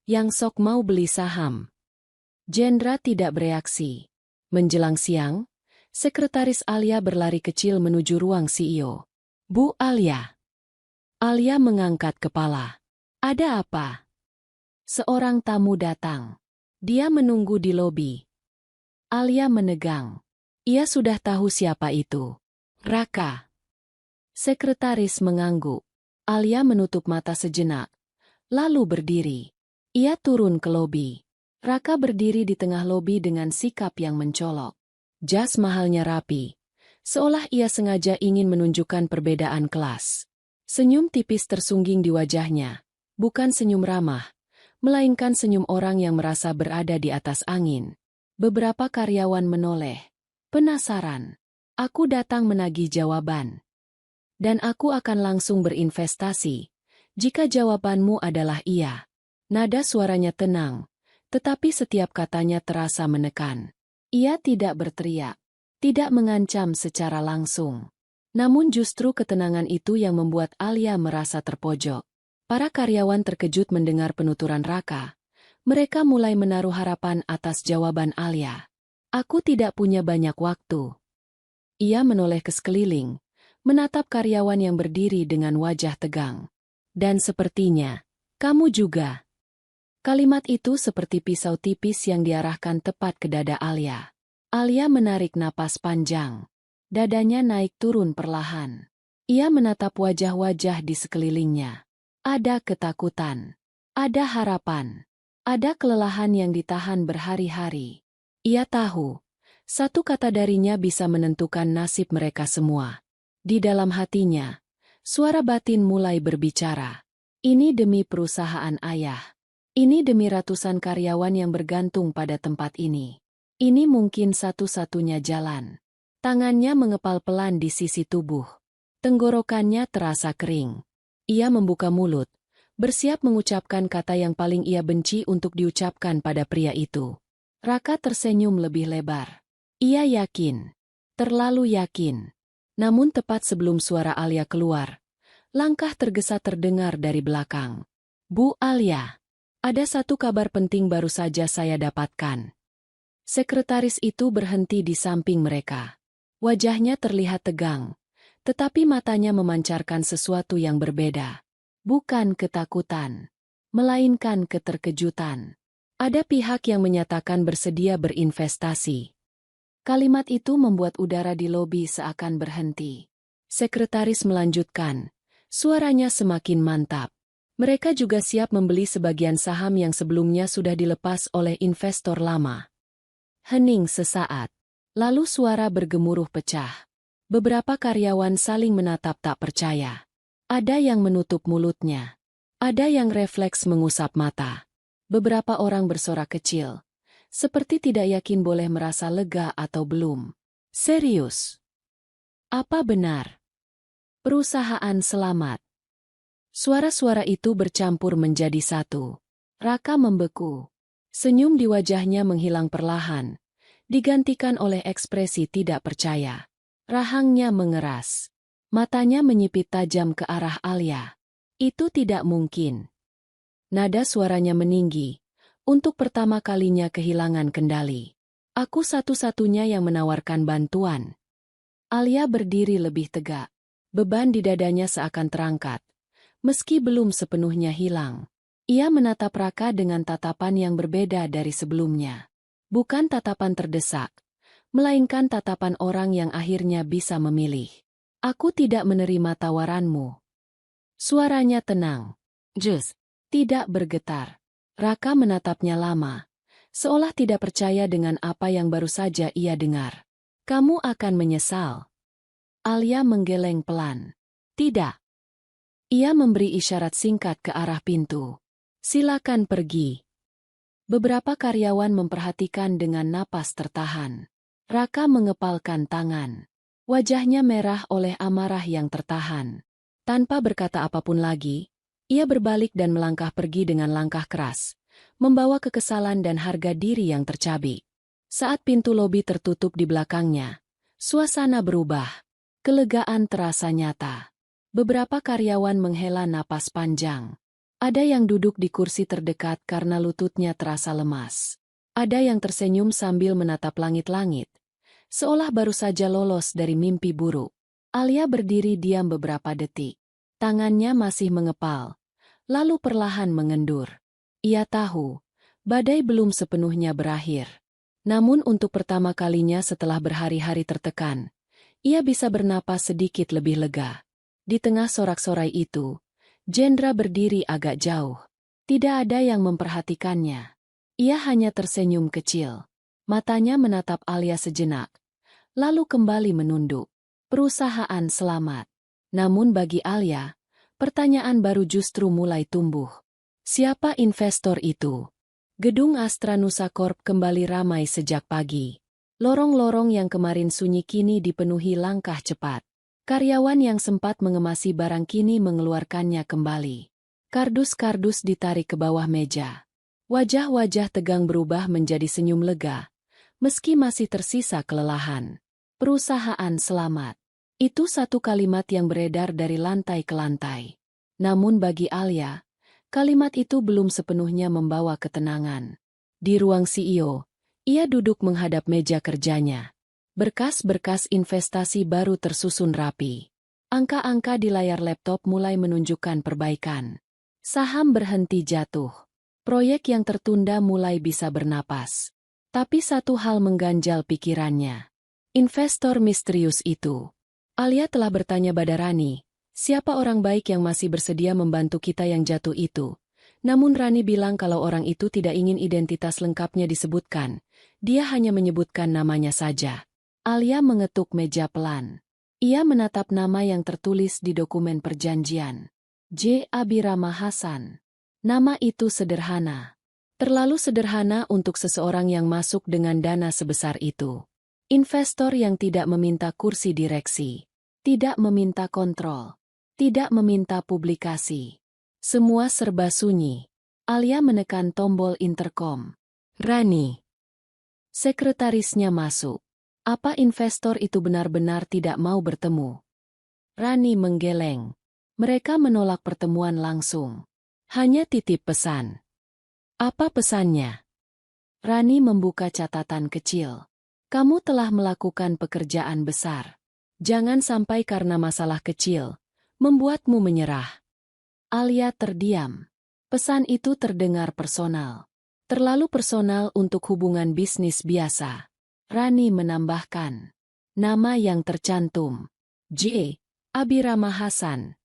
Yang sok mau beli saham. Jendra tidak bereaksi. Menjelang siang, Sekretaris Alia berlari kecil menuju ruang CEO. Bu Alia. Alia mengangkat kepala. Ada apa? Seorang tamu datang. Dia menunggu di lobi. Alia menegang. Ia sudah tahu siapa itu. Raka. Sekretaris mengangguk. Alia menutup mata sejenak. Lalu berdiri. Ia turun ke lobi. Raka berdiri di tengah lobi dengan sikap yang mencolok. Jas mahalnya rapi. Seolah ia sengaja ingin menunjukkan perbedaan kelas. Senyum tipis tersungging di wajahnya. Bukan senyum ramah, melainkan senyum orang yang merasa berada di atas angin. Beberapa karyawan menoleh. Penasaran. Aku datang menagih jawaban. Dan aku akan langsung berinvestasi. Jika jawabanmu adalah iya. Nada suaranya tenang, tetapi setiap katanya terasa menekan. Ia tidak berteriak, tidak mengancam secara langsung. Namun justru ketenangan itu yang membuat Alia merasa terpojok. Para karyawan terkejut mendengar penuturan Raka. Mereka mulai menaruh harapan atas jawaban Alia. Aku tidak punya banyak waktu. Ia menoleh ke sekeliling, menatap karyawan yang berdiri dengan wajah tegang. Dan sepertinya, kamu juga. Kalimat itu seperti pisau tipis yang diarahkan tepat ke dada Alia. Alia menarik napas panjang. Dadanya naik turun perlahan. Ia menatap wajah-wajah di sekelilingnya. Ada ketakutan. Ada harapan. Ada kelelahan yang ditahan berhari-hari. Ia tahu, satu kata darinya bisa menentukan nasib mereka semua. Di dalam hatinya, suara batin mulai berbicara. Ini demi perusahaan ayah. Ini demi ratusan karyawan yang bergantung pada tempat ini. Ini mungkin satu-satunya jalan. Tangannya mengepal pelan di sisi tubuh. Tenggorokannya terasa kering. Ia membuka mulut, bersiap mengucapkan kata yang paling ia benci untuk diucapkan pada pria itu. Raka tersenyum lebih lebar. Ia yakin. Terlalu yakin. Namun tepat sebelum suara Alia keluar, langkah tergesa terdengar dari belakang. Bu Alia, ada satu kabar penting baru saja saya dapatkan. Sekretaris itu berhenti di samping mereka. Wajahnya terlihat tegang, tetapi matanya memancarkan sesuatu yang berbeda. Bukan ketakutan, melainkan keterkejutan. Ada pihak yang menyatakan bersedia berinvestasi. Kalimat itu membuat udara di lobi seakan berhenti. Sekretaris melanjutkan, suaranya semakin mantap. Mereka juga siap membeli sebagian saham yang sebelumnya sudah dilepas oleh investor lama. Hening sesaat. Lalu suara bergemuruh pecah. Beberapa karyawan saling menatap tak percaya. Ada yang menutup mulutnya. Ada yang refleks mengusap mata. Beberapa orang bersorak kecil. Seperti tidak yakin boleh merasa lega atau belum. Serius? Apa benar? Perusahaan selamat. Suara-suara itu bercampur menjadi satu. Raka membeku. Senyum di wajahnya menghilang perlahan, digantikan oleh ekspresi tidak percaya. Rahangnya mengeras. Matanya menyipit tajam ke arah Alia. Itu tidak mungkin. Nada suaranya meninggi. Untuk pertama kalinya kehilangan kendali. Aku satu-satunya yang menawarkan bantuan. Alia berdiri lebih tegak. Beban di dadanya seakan terangkat. Meski belum sepenuhnya hilang. Ia menatap Raka dengan tatapan yang berbeda dari sebelumnya. Bukan tatapan terdesak, melainkan tatapan orang yang akhirnya bisa memilih. Aku tidak menerima tawaranmu. Suaranya tenang. Just, tidak bergetar. Raka menatapnya lama, seolah tidak percaya dengan apa yang baru saja ia dengar. Kamu akan menyesal. Alia menggeleng pelan. Tidak. Ia memberi isyarat singkat ke arah pintu. Silakan pergi. Beberapa karyawan memperhatikan dengan napas tertahan. Raka mengepalkan tangan. Wajahnya merah oleh amarah yang tertahan. Tanpa berkata apapun lagi, ia berbalik dan melangkah pergi dengan langkah keras, membawa kekesalan dan harga diri yang tercabik. Saat pintu lobi tertutup di belakangnya, suasana berubah. Kelegaan terasa nyata. Beberapa karyawan menghela napas panjang. Ada yang duduk di kursi terdekat karena lututnya terasa lemas. Ada yang tersenyum sambil menatap langit-langit, seolah baru saja lolos dari mimpi buruk. Alia berdiri diam beberapa detik. Tangannya masih mengepal, lalu perlahan mengendur. Ia tahu, badai belum sepenuhnya berakhir. Namun untuk pertama kalinya setelah berhari-hari tertekan, ia bisa bernapas sedikit lebih lega. Di tengah sorak-sorai itu, Jendra berdiri agak jauh. Tidak ada yang memperhatikannya. Ia hanya tersenyum kecil. Matanya menatap Alia sejenak, lalu kembali menunduk. Perusahaan selamat. Namun bagi Alia, pertanyaan baru justru mulai tumbuh. Siapa investor itu? Gedung Astra Nusa Corp kembali ramai sejak pagi. Lorong-lorong yang kemarin sunyi kini dipenuhi langkah cepat. Karyawan yang sempat mengemasi barang kini mengeluarkannya kembali. Kardus-kardus ditarik ke bawah meja. Wajah-wajah tegang berubah menjadi senyum lega, meski masih tersisa kelelahan. Perusahaan selamat. Itu satu kalimat yang beredar dari lantai ke lantai. Namun bagi Alia, kalimat itu belum sepenuhnya membawa ketenangan. Di ruang CEO, ia duduk menghadap meja kerjanya. Berkas-berkas investasi baru tersusun rapi. Angka-angka di layar laptop mulai menunjukkan perbaikan. Saham berhenti jatuh. Proyek yang tertunda mulai bisa bernapas. Tapi satu hal mengganjal pikirannya. Investor misterius itu. Alia telah bertanya pada Rani, siapa orang baik yang masih bersedia membantu kita yang jatuh itu. Namun Rani bilang kalau orang itu tidak ingin identitas lengkapnya disebutkan. Dia hanya menyebutkan namanya saja. Alia mengetuk meja pelan. Ia menatap nama yang tertulis di dokumen perjanjian. J. Abirama Hasan. Nama itu sederhana. Terlalu sederhana untuk seseorang yang masuk dengan dana sebesar itu. Investor yang tidak meminta kursi direksi. Tidak meminta kontrol. Tidak meminta publikasi. Semua serba sunyi. Alia menekan tombol intercom. Rani. Sekretarisnya masuk. Apa investor itu benar-benar tidak mau bertemu? Rani menggeleng. Mereka menolak pertemuan langsung. Hanya titip pesan. Apa pesannya? Rani membuka catatan kecil. Kamu telah melakukan pekerjaan besar. Jangan sampai karena masalah kecil membuatmu menyerah. Alia terdiam. Pesan itu terdengar personal. Terlalu personal untuk hubungan bisnis biasa. Rani menambahkan. Nama yang tercantum. J. Abirama Hasan.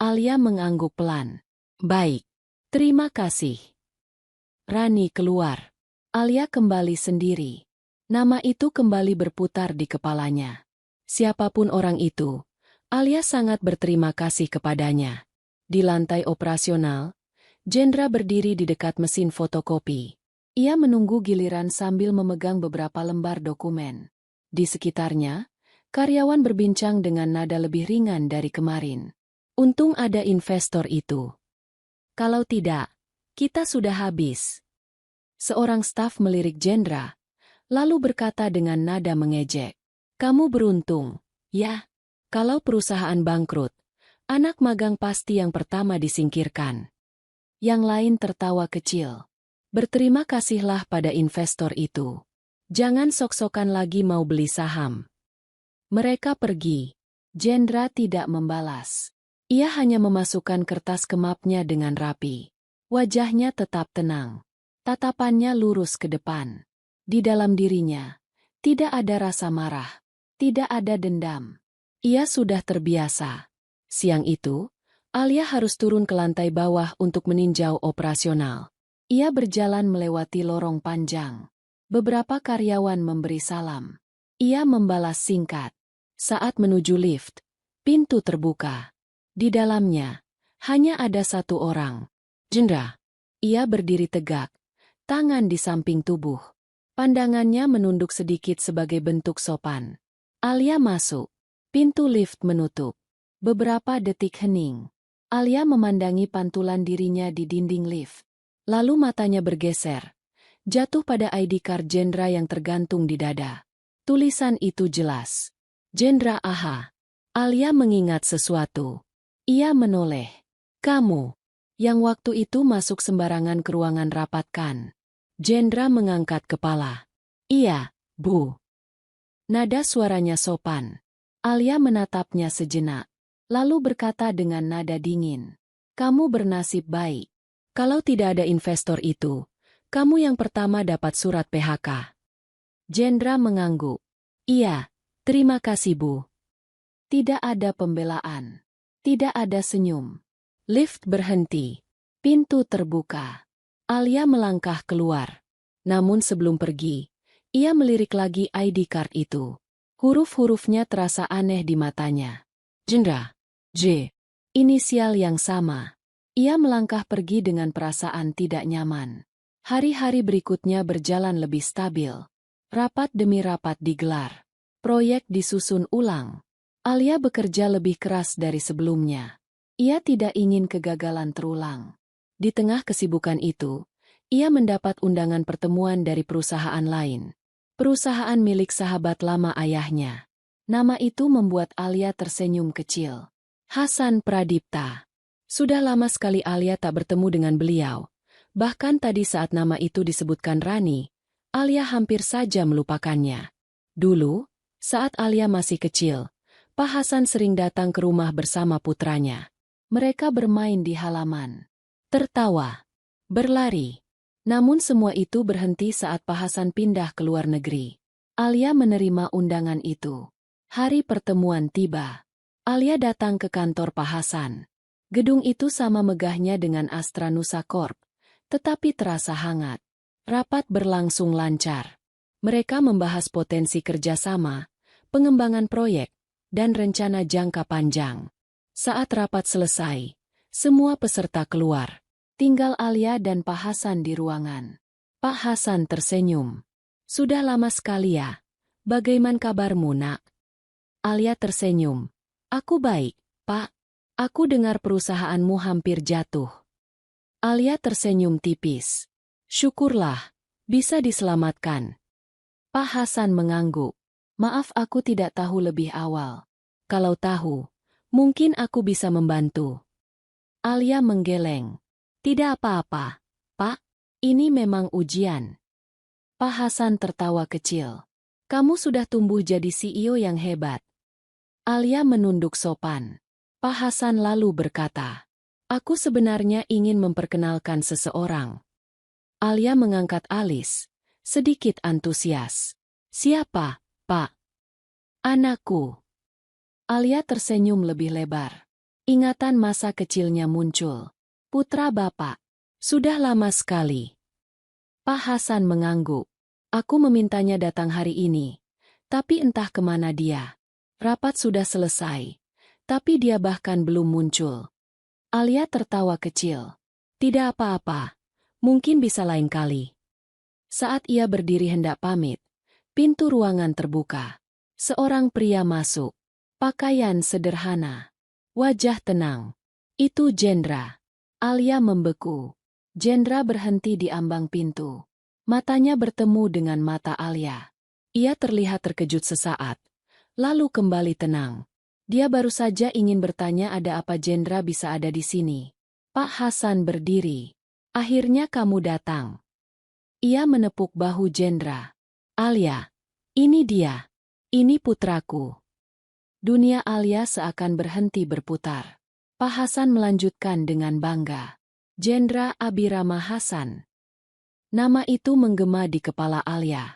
Alia mengangguk pelan. Baik. Terima kasih. Rani keluar. Alia kembali sendiri. Nama itu kembali berputar di kepalanya. Siapapun orang itu, Alia sangat berterima kasih kepadanya. Di lantai operasional, Jendra berdiri di dekat mesin fotokopi. Ia menunggu giliran sambil memegang beberapa lembar dokumen. Di sekitarnya, karyawan berbincang dengan nada lebih ringan dari kemarin. Untung ada investor itu. Kalau tidak, kita sudah habis. Seorang staf melirik Jendra, lalu berkata dengan nada mengejek. Kamu beruntung, ya. Kalau perusahaan bangkrut, anak magang pasti yang pertama disingkirkan. Yang lain tertawa kecil. Berterima kasihlah pada investor itu. Jangan sok-sokan lagi mau beli saham. Mereka pergi. Jendra tidak membalas. Ia hanya memasukkan kertas ke mapnya dengan rapi. Wajahnya tetap tenang. Tatapannya lurus ke depan. Di dalam dirinya, tidak ada rasa marah. Tidak ada dendam. Ia sudah terbiasa. Siang itu, Alia harus turun ke lantai bawah untuk meninjau operasional. Ia berjalan melewati lorong panjang. Beberapa karyawan memberi salam. Ia membalas singkat. Saat menuju lift, pintu terbuka. Di dalamnya, hanya ada satu orang. Jendra. Ia berdiri tegak, tangan di samping tubuh. Pandangannya menunduk sedikit sebagai bentuk sopan. Alia masuk. Pintu lift menutup. Beberapa detik hening. Alia memandangi pantulan dirinya di dinding lift. Lalu matanya bergeser. Jatuh pada ID card Jendra yang tergantung di dada. Tulisan itu jelas. Jendra Aha. Alia mengingat sesuatu. Ia menoleh. Kamu. Yang waktu itu masuk sembarangan ke ruangan rapat kan? Jendra mengangkat kepala. Iya, Bu. Nada suaranya sopan. Alia menatapnya sejenak. Lalu berkata dengan nada dingin. Kamu bernasib baik. Kalau tidak ada investor itu, kamu yang pertama dapat surat PHK. Jendra mengangguk. Iya, terima kasih Bu. Tidak ada pembelaan. Tidak ada senyum. Lift berhenti. Pintu terbuka. Alia melangkah keluar. Namun sebelum pergi, ia melirik lagi ID card itu. Huruf-hurufnya terasa aneh di matanya. Jendra. J. Inisial yang sama. Ia melangkah pergi dengan perasaan tidak nyaman. Hari-hari berikutnya berjalan lebih stabil. Rapat demi rapat digelar. Proyek disusun ulang. Alia bekerja lebih keras dari sebelumnya. Ia tidak ingin kegagalan terulang. Di tengah kesibukan itu, ia mendapat undangan pertemuan dari perusahaan lain. Perusahaan milik sahabat lama ayahnya. Nama itu membuat Alia tersenyum kecil. Hasan Pradipta. Sudah lama sekali Alia tak bertemu dengan beliau. Bahkan tadi saat nama itu disebutkan Rani, Alia hampir saja melupakannya. Dulu, saat Alia masih kecil, Pak Hasan sering datang ke rumah bersama putranya. Mereka bermain di halaman, tertawa, berlari. Namun semua itu berhenti saat Pak Hasan pindah ke luar negeri. Alia menerima undangan itu. Hari pertemuan tiba. Alia datang ke kantor Pak Hasan. Gedung itu sama megahnya dengan Astra Nusa Corp, tetapi terasa hangat. Rapat berlangsung lancar. Mereka membahas potensi kerjasama, pengembangan proyek, dan rencana jangka panjang. Saat rapat selesai, semua peserta keluar. Tinggal Alia dan Pak Hasan di ruangan. Pak Hasan tersenyum. Sudah lama sekali ya. Bagaimana kabarmu, nak? Alia tersenyum. Aku baik, Pak. Aku dengar perusahaanmu hampir jatuh. Alia tersenyum tipis. Syukurlah, bisa diselamatkan. Pak Hasan mengangguk. Maaf aku tidak tahu lebih awal. Kalau tahu, mungkin aku bisa membantu. Alia menggeleng. Tidak apa-apa, Pak. Ini memang ujian. Pak Hasan tertawa kecil. Kamu sudah tumbuh jadi CEO yang hebat. Alia menunduk sopan. Pak Hasan lalu berkata, aku sebenarnya ingin memperkenalkan seseorang. Alia mengangkat alis, sedikit antusias. Siapa, Pak? Anakku. Alia tersenyum lebih lebar. Ingatan masa kecilnya muncul. Putra Bapak. Sudah lama sekali. Pak Hasan mengangguk. Aku memintanya datang hari ini. Tapi entah kemana dia. Rapat sudah selesai. Tapi dia bahkan belum muncul. Alia tertawa kecil. Tidak apa-apa. Mungkin bisa lain kali. Saat ia berdiri hendak pamit, pintu ruangan terbuka. Seorang pria masuk. Pakaian sederhana. Wajah tenang. Itu Jendra. Alia membeku. Jendra berhenti di ambang pintu. Matanya bertemu dengan mata Alia. Ia terlihat terkejut sesaat. Lalu kembali tenang. Dia baru saja ingin bertanya ada apa Jendra bisa ada di sini. Pak Hasan berdiri. Akhirnya kamu datang. Ia menepuk bahu Jendra. Alia. Ini dia. Ini putraku. Dunia Alia seakan berhenti berputar. Pak Hasan melanjutkan dengan bangga. Jendra Abirama Hasan. Nama itu menggema di kepala Alia.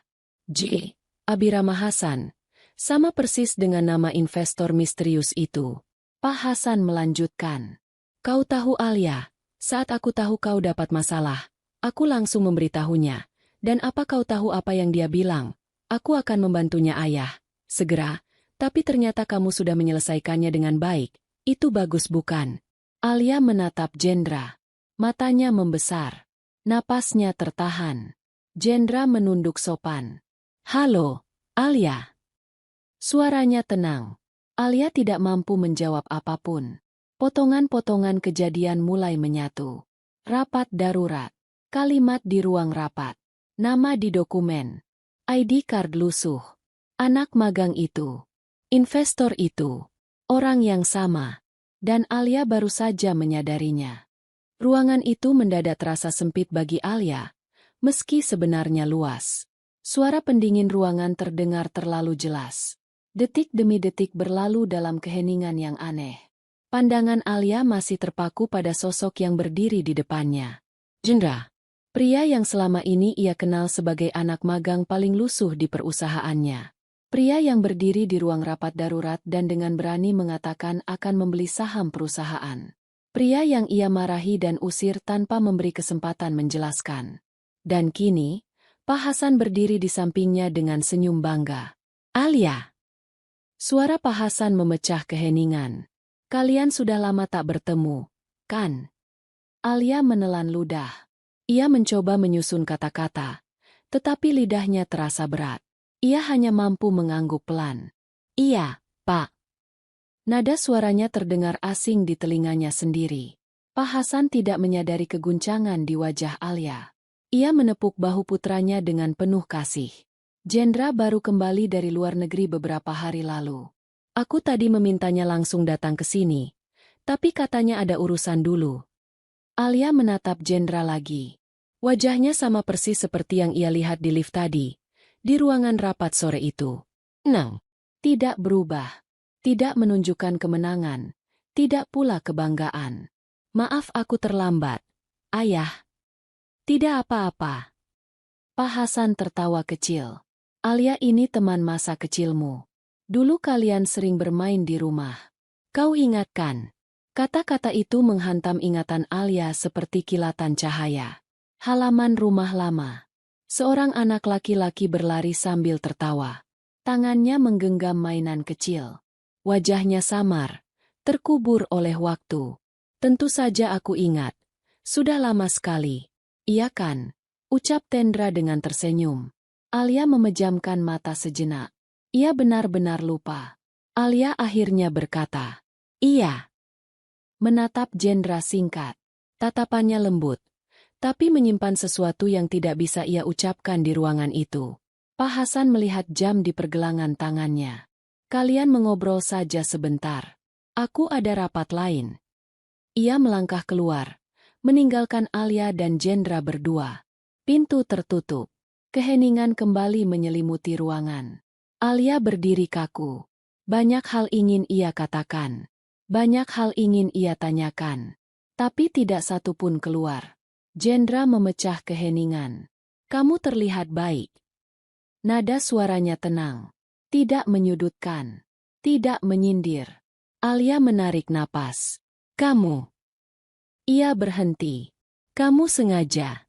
Abirama Hasan. Sama persis dengan nama investor misterius itu. Pak Hasan melanjutkan. Kau tahu Alia, saat aku tahu kau dapat masalah, aku langsung memberitahunya. Dan apa kau tahu apa yang dia bilang? Aku akan membantunya ayah. Segera, tapi ternyata kamu sudah menyelesaikannya dengan baik. Itu bagus bukan? Alia menatap Jendra. Matanya membesar. Napasnya tertahan. Jendra menunduk sopan. Halo, Alia. Suaranya tenang. Alia tidak mampu menjawab apapun. Potongan-potongan kejadian mulai menyatu. Rapat darurat. Kalimat di ruang rapat. Nama di dokumen. ID card lusuh. Anak magang itu. Investor itu. Orang yang sama. Dan Alia baru saja menyadarinya. Ruangan itu mendadak terasa sempit bagi Alia, meski sebenarnya luas. Suara pendingin ruangan terdengar terlalu jelas. Detik demi detik berlalu dalam keheningan yang aneh. Pandangan Alia masih terpaku pada sosok yang berdiri di depannya. Jendra. Pria yang selama ini ia kenal sebagai anak magang paling lusuh di perusahaannya. Pria yang berdiri di ruang rapat darurat dan dengan berani mengatakan akan membeli saham perusahaan. Pria yang ia marahi dan usir tanpa memberi kesempatan menjelaskan. Dan kini, Pak Hasan berdiri di sampingnya dengan senyum bangga. Alia. Suara Pak Hasan memecah keheningan. Kalian sudah lama tak bertemu, kan? Alia menelan ludah. Ia mencoba menyusun kata-kata, tetapi lidahnya terasa berat. Ia hanya mampu mengangguk pelan. Iya, Pak. Nada suaranya terdengar asing di telinganya sendiri. Pak Hasan tidak menyadari keguncangan di wajah Alia. Ia menepuk bahu putranya dengan penuh kasih. Jendra baru kembali dari luar negeri beberapa hari lalu. Aku tadi memintanya langsung datang ke sini, tapi katanya ada urusan dulu. Alia menatap Jendra lagi. Wajahnya sama persis seperti yang ia lihat di lift tadi, di ruangan rapat sore itu. Nang, tidak berubah, tidak menunjukkan kemenangan, tidak pula kebanggaan. Maaf aku terlambat, Ayah. Tidak apa-apa. Pak Hasan tertawa kecil. Alia ini teman masa kecilmu. Dulu kalian sering bermain di rumah. Kau ingatkan? Kata-kata itu menghantam ingatan Alia seperti kilatan cahaya. Halaman rumah lama. Seorang anak laki-laki berlari sambil tertawa. Tangannya menggenggam mainan kecil. Wajahnya samar, terkubur oleh waktu. Tentu saja aku ingat. Sudah lama sekali. Iya kan? Ucap Tendra dengan tersenyum. Alia memejamkan mata sejenak. Ia benar-benar lupa. Alia akhirnya berkata, iya. Menatap Jendra singkat. Tatapannya lembut, tapi menyimpan sesuatu yang tidak bisa ia ucapkan di ruangan itu. Pak Hasan melihat jam di pergelangan tangannya. Kalian mengobrol saja sebentar. Aku ada rapat lain. Ia melangkah keluar, meninggalkan Alia dan Jendra berdua. Pintu tertutup. Keheningan kembali menyelimuti ruangan. Alia berdiri kaku. Banyak hal ingin ia katakan. Banyak hal ingin ia tanyakan. Tapi tidak satu pun keluar. Jendra memecah keheningan. Kamu terlihat baik. Nada suaranya tenang. Tidak menyudutkan. Tidak menyindir. Alia menarik napas. Kamu. Ia berhenti. Kamu sengaja.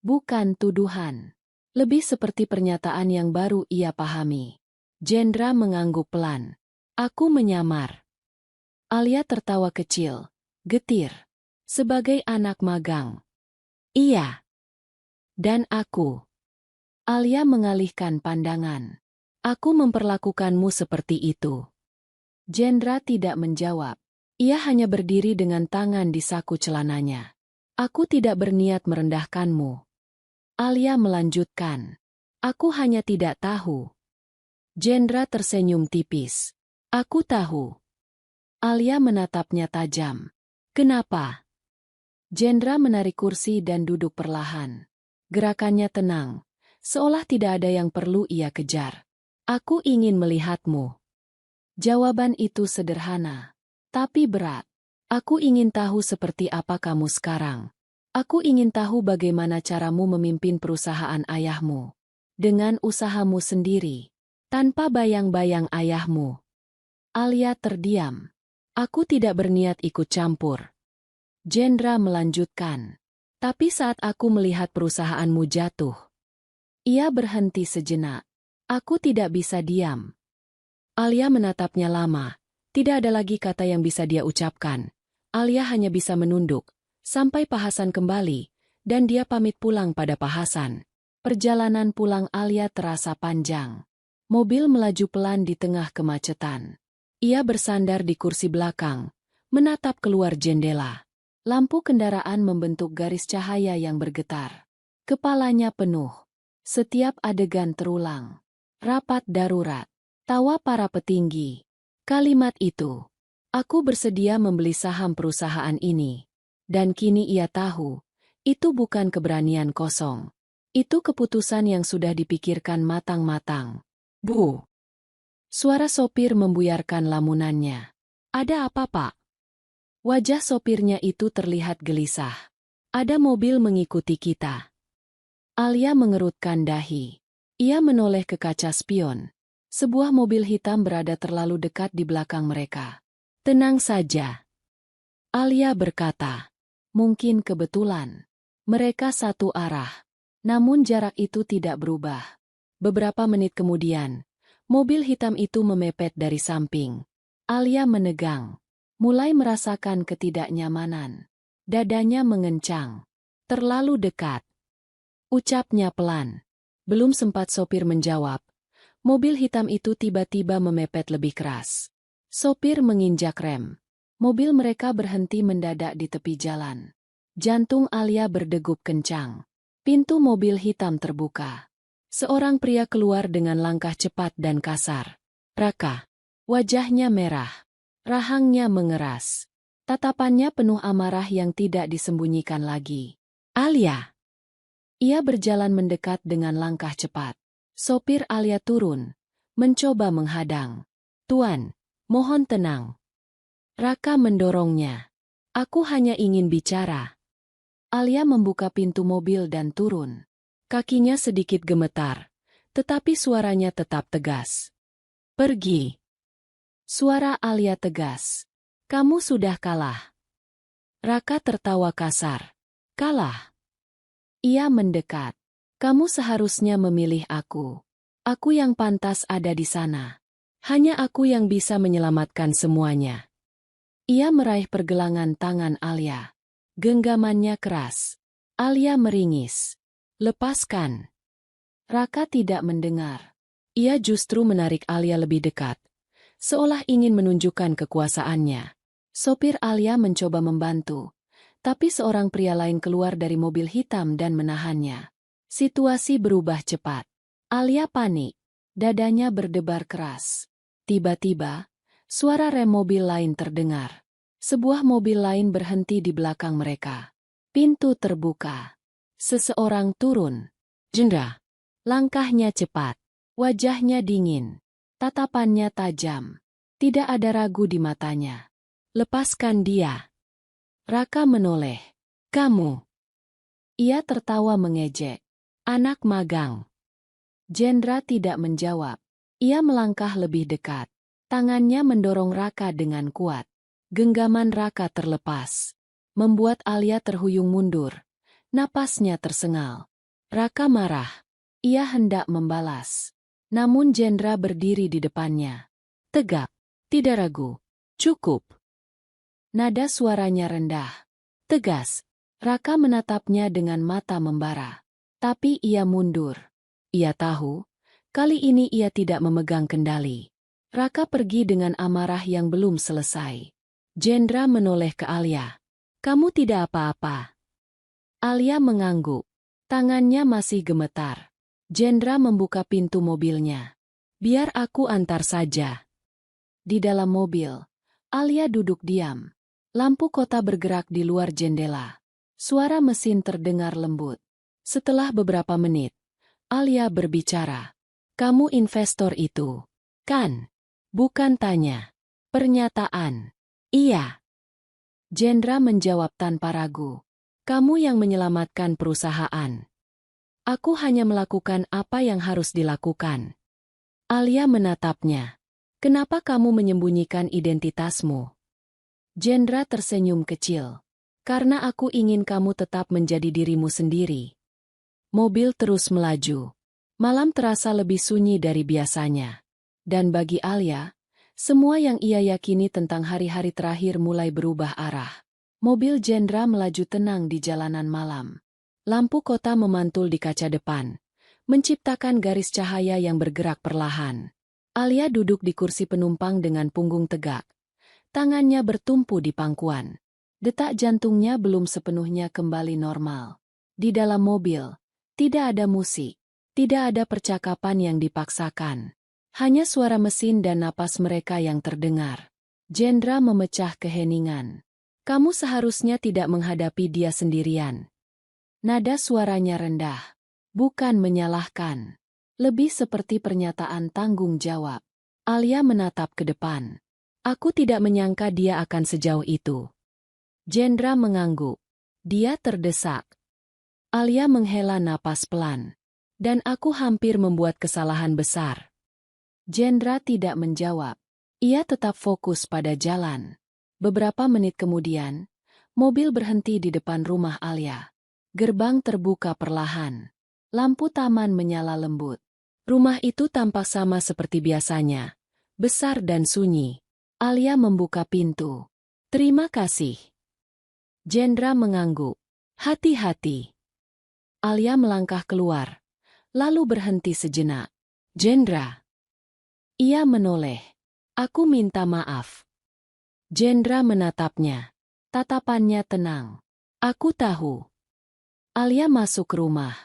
Bukan tuduhan. Lebih seperti pernyataan yang baru ia pahami. Jendra mengangguk pelan. Aku menyamar. Alia tertawa kecil, getir. Sebagai anak magang. Iya. Dan aku. Alia mengalihkan pandangan. Aku memperlakukanmu seperti itu. Jendra tidak menjawab. Ia hanya berdiri dengan tangan di saku celananya. Aku tidak berniat merendahkanmu. Alia melanjutkan. Aku hanya tidak tahu. Jendra tersenyum tipis. Aku tahu. Alia menatapnya tajam. Kenapa? Jendra menarik kursi dan duduk perlahan. Gerakannya tenang, seolah tidak ada yang perlu ia kejar. Aku ingin melihatmu. Jawaban itu sederhana, tapi berat. Aku ingin tahu seperti apa kamu sekarang. Aku ingin tahu bagaimana caramu memimpin perusahaan ayahmu. Dengan usahamu sendiri, tanpa bayang-bayang ayahmu. Alia terdiam. Aku tidak berniat ikut campur. Jendra melanjutkan. Tapi saat aku melihat perusahaanmu jatuh. Ia berhenti sejenak. Aku tidak bisa diam. Alia menatapnya lama. Tidak ada lagi kata yang bisa dia ucapkan. Alia hanya bisa menunduk. Sampai Pak Hasan kembali. Dan dia pamit pulang pada Pak Hasan. Perjalanan pulang Alia terasa panjang. Mobil melaju pelan di tengah kemacetan. Ia bersandar di kursi belakang, menatap keluar jendela. Lampu kendaraan membentuk garis cahaya yang bergetar. Kepalanya penuh. Setiap adegan terulang. Rapat darurat. Tawa para petinggi. Kalimat itu. Aku bersedia membeli saham perusahaan ini. Dan kini ia tahu, itu bukan keberanian kosong. Itu keputusan yang sudah dipikirkan matang-matang. Bu! Suara sopir membuyarkan lamunannya. Ada apa, Pak? Wajah sopirnya itu terlihat gelisah. Ada mobil mengikuti kita. Alia mengerutkan dahi. Ia menoleh ke kaca spion. Sebuah mobil hitam berada terlalu dekat di belakang mereka. Tenang saja. Alia berkata. Mungkin kebetulan. Mereka satu arah. Namun jarak itu tidak berubah. Beberapa menit kemudian, mobil hitam itu memepet dari samping. Alia menegang. Mulai merasakan ketidaknyamanan. Dadanya mengencang. Terlalu dekat. Ucapnya pelan. Belum sempat sopir menjawab. Mobil hitam itu tiba-tiba memepet lebih keras. Sopir menginjak rem. Mobil mereka berhenti mendadak di tepi jalan. Jantung Alia berdegup kencang. Pintu mobil hitam terbuka. Seorang pria keluar dengan langkah cepat dan kasar. Raka. Wajahnya merah. Rahangnya mengeras. Tatapannya penuh amarah yang tidak disembunyikan lagi. Alia. Ia berjalan mendekat dengan langkah cepat. Sopir Alia turun, mencoba menghadang. Tuan, mohon tenang. Raka mendorongnya. Aku hanya ingin bicara. Alia membuka pintu mobil dan turun. Kakinya sedikit gemetar, tetapi suaranya tetap tegas. Pergi. Suara Alia tegas. Kamu sudah kalah. Raka tertawa kasar. Kalah. Ia mendekat. Kamu seharusnya memilih aku. Aku yang pantas ada di sana. Hanya aku yang bisa menyelamatkan semuanya. Ia meraih pergelangan tangan Alia. Genggamannya keras. Alia meringis. Lepaskan. Raka tidak mendengar. Ia justru menarik Alia lebih dekat. Seolah ingin menunjukkan kekuasaannya. Sopir Alia mencoba membantu. Tapi seorang pria lain keluar dari mobil hitam dan menahannya. Situasi berubah cepat. Alia panik. Dadanya berdebar keras. Tiba-tiba, suara rem mobil lain terdengar. Sebuah mobil lain berhenti di belakang mereka. Pintu terbuka. Seseorang turun. Jendra. Langkahnya cepat. Wajahnya dingin. Tatapannya tajam. Tidak ada ragu di matanya. Lepaskan dia. Raka menoleh. Kamu. Ia tertawa mengejek. Anak magang. Jendra tidak menjawab. Ia melangkah lebih dekat. Tangannya mendorong Raka dengan kuat. Genggaman Raka terlepas. Membuat Alia terhuyung mundur. Napasnya tersengal. Raka marah. Ia hendak membalas. Namun Jendra berdiri di depannya. Tegak. Tidak ragu. Cukup. Nada suaranya rendah. Tegas. Raka menatapnya dengan mata membara. Tapi ia mundur. Ia tahu, kali ini ia tidak memegang kendali. Raka pergi dengan amarah yang belum selesai. Jendra menoleh ke Alia. Kamu tidak apa-apa. Alia mengangguk. Tangannya masih gemetar. Jendra membuka pintu mobilnya. Biar aku antar saja. Di dalam mobil, Alia duduk diam. Lampu kota bergerak di luar jendela. Suara mesin terdengar lembut. Setelah beberapa menit, Alia berbicara. Kamu investor itu, kan? Bukan tanya. Pernyataan. Iya. Jendra menjawab tanpa ragu. Kamu yang menyelamatkan perusahaan. Aku hanya melakukan apa yang harus dilakukan. Alia menatapnya. Kenapa kamu menyembunyikan identitasmu? Jendra tersenyum kecil. Karena aku ingin kamu tetap menjadi dirimu sendiri. Mobil terus melaju. Malam terasa lebih sunyi dari biasanya. Dan bagi Alia, semua yang ia yakini tentang hari-hari terakhir mulai berubah arah. Mobil Jendra melaju tenang di jalanan malam. Lampu kota memantul di kaca depan, menciptakan garis cahaya yang bergerak perlahan. Alia duduk di kursi penumpang dengan punggung tegak. Tangannya bertumpu di pangkuan. Detak jantungnya belum sepenuhnya kembali normal. Di dalam mobil, tidak ada musik, tidak ada percakapan yang dipaksakan. Hanya suara mesin dan napas mereka yang terdengar. Jendra memecah keheningan. Kamu seharusnya tidak menghadapi dia sendirian. Nada suaranya rendah. Bukan menyalahkan. Lebih seperti pernyataan tanggung jawab. Alia menatap ke depan. Aku tidak menyangka dia akan sejauh itu. Jendra mengangguk. Dia terdesak. Alia menghela napas pelan. Dan aku hampir membuat kesalahan besar. Jendra tidak menjawab. Ia tetap fokus pada jalan. Beberapa menit kemudian, mobil berhenti di depan rumah Alia. Gerbang terbuka perlahan. Lampu taman menyala lembut. Rumah itu tampak sama seperti biasanya. Besar dan sunyi. Alia membuka pintu. Terima kasih. Jendra mengangguk. Hati-hati. Alia melangkah keluar, lalu berhenti sejenak. Jendra. Ia menoleh. Aku minta maaf. Jendra menatapnya. Tatapannya tenang. Aku tahu. Alia masuk rumah.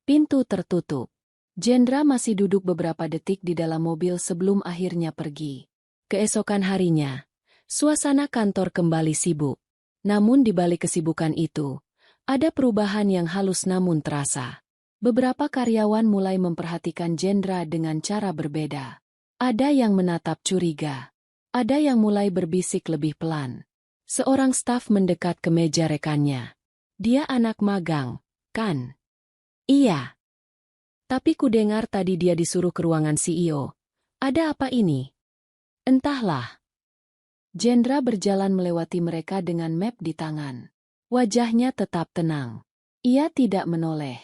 Pintu tertutup. Jendra masih duduk beberapa detik di dalam mobil sebelum akhirnya pergi. Keesokan harinya, suasana kantor kembali sibuk. Namun di balik kesibukan itu, ada perubahan yang halus namun terasa. Beberapa karyawan mulai memperhatikan Jendra dengan cara berbeda. Ada yang menatap curiga. Ada yang mulai berbisik lebih pelan. Seorang staf mendekat ke meja rekannya. Dia anak magang, kan? Iya. Tapi kudengar tadi dia disuruh ke ruangan CEO. Ada apa ini? Entahlah. Jendra berjalan melewati mereka dengan map di tangan. Wajahnya tetap tenang. Ia tidak menoleh.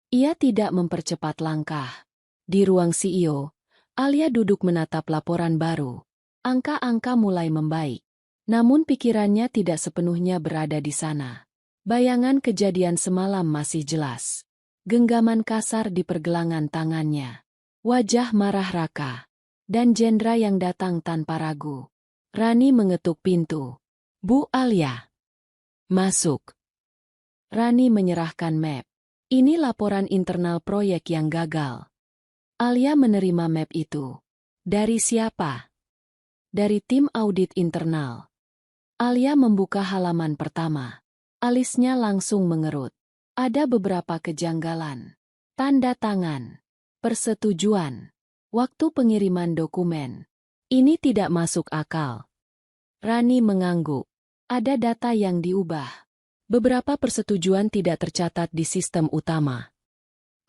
Ia tidak mempercepat langkah. Di ruang CEO, Alia duduk menatap laporan baru. Angka-angka mulai membaik. Namun pikirannya tidak sepenuhnya berada di sana. Bayangan kejadian semalam masih jelas. Genggaman kasar di pergelangan tangannya. Wajah marah Raka. Dan Jendra yang datang tanpa ragu. Rani mengetuk pintu. Bu Alia. Masuk. Rani menyerahkan map. Ini laporan internal proyek yang gagal. Alia menerima map itu. Dari siapa? Dari tim audit internal. Alia membuka halaman pertama. Alisnya langsung mengerut. Ada beberapa kejanggalan. Tanda tangan. Persetujuan. Waktu pengiriman dokumen. Ini tidak masuk akal. Rani mengangguk. Ada data yang diubah. Beberapa persetujuan tidak tercatat di sistem utama.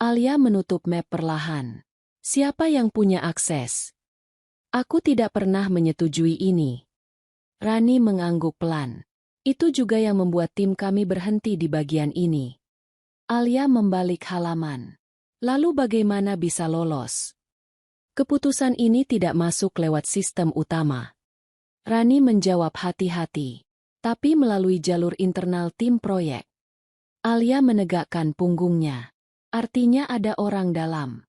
Alia menutup map perlahan. Siapa yang punya akses? Aku tidak pernah menyetujui ini. Rani mengangguk pelan. Itu juga yang membuat tim kami berhenti di bagian ini. Alia membalik halaman. Lalu bagaimana bisa lolos? Keputusan ini tidak masuk lewat sistem utama. Rani menjawab hati-hati, tapi melalui jalur internal tim proyek. Alia menegakkan punggungnya. Artinya ada orang dalam.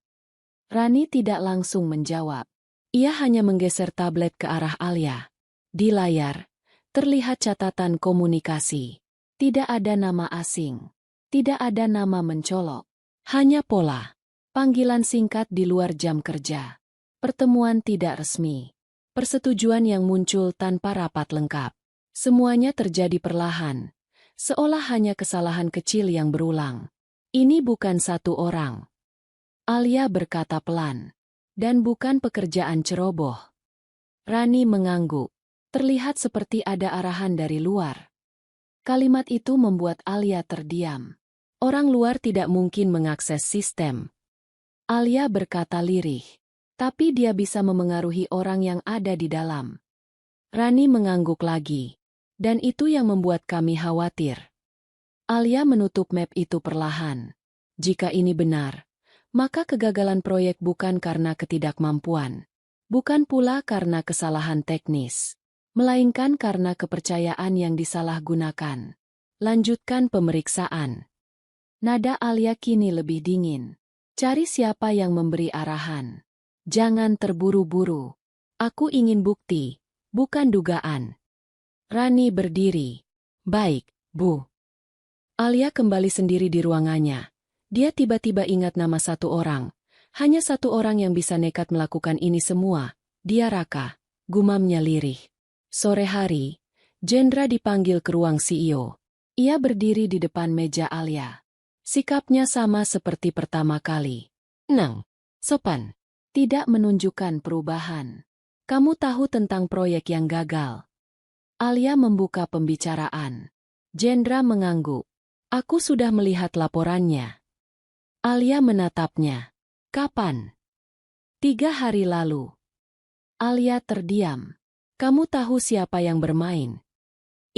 Rani tidak langsung menjawab. Ia hanya menggeser tablet ke arah Alia. Di layar, terlihat catatan komunikasi. Tidak ada nama asing. Tidak ada nama mencolok. Hanya pola. Panggilan singkat di luar jam kerja. Pertemuan tidak resmi. Persetujuan yang muncul tanpa rapat lengkap. Semuanya terjadi perlahan. Seolah hanya kesalahan kecil yang berulang. Ini bukan satu orang. Alia berkata pelan. Dan bukan pekerjaan ceroboh. Rani mengangguk. Terlihat seperti ada arahan dari luar. Kalimat itu membuat Alia terdiam. Orang luar tidak mungkin mengakses sistem. Alia berkata lirih. Tapi dia bisa memengaruhi orang yang ada di dalam. Rani mengangguk lagi. Dan itu yang membuat kami khawatir. Alia menutup map itu perlahan. Jika ini benar, maka kegagalan proyek bukan karena ketidakmampuan. Bukan pula karena kesalahan teknis. Melainkan karena kepercayaan yang disalahgunakan. Lanjutkan pemeriksaan. Nada Alia kini lebih dingin. Cari siapa yang memberi arahan. Jangan terburu-buru. Aku ingin bukti, bukan dugaan. Rani berdiri. Baik, Bu. Alia kembali sendiri di ruangannya. Dia tiba-tiba ingat nama satu orang. Hanya satu orang yang bisa nekat melakukan ini semua. Dia Raka. Gumamnya lirih. Sore hari, Jendra dipanggil ke ruang CEO. Ia berdiri di depan meja Alia. Sikapnya sama seperti pertama kali. Tenang, sopan. Tidak menunjukkan perubahan. Kamu tahu tentang proyek yang gagal. Alia membuka pembicaraan. Jendra mengangguk. Aku sudah melihat laporannya. Alia menatapnya. Kapan? 3 hari lalu. Alia terdiam. Kamu tahu siapa yang bermain?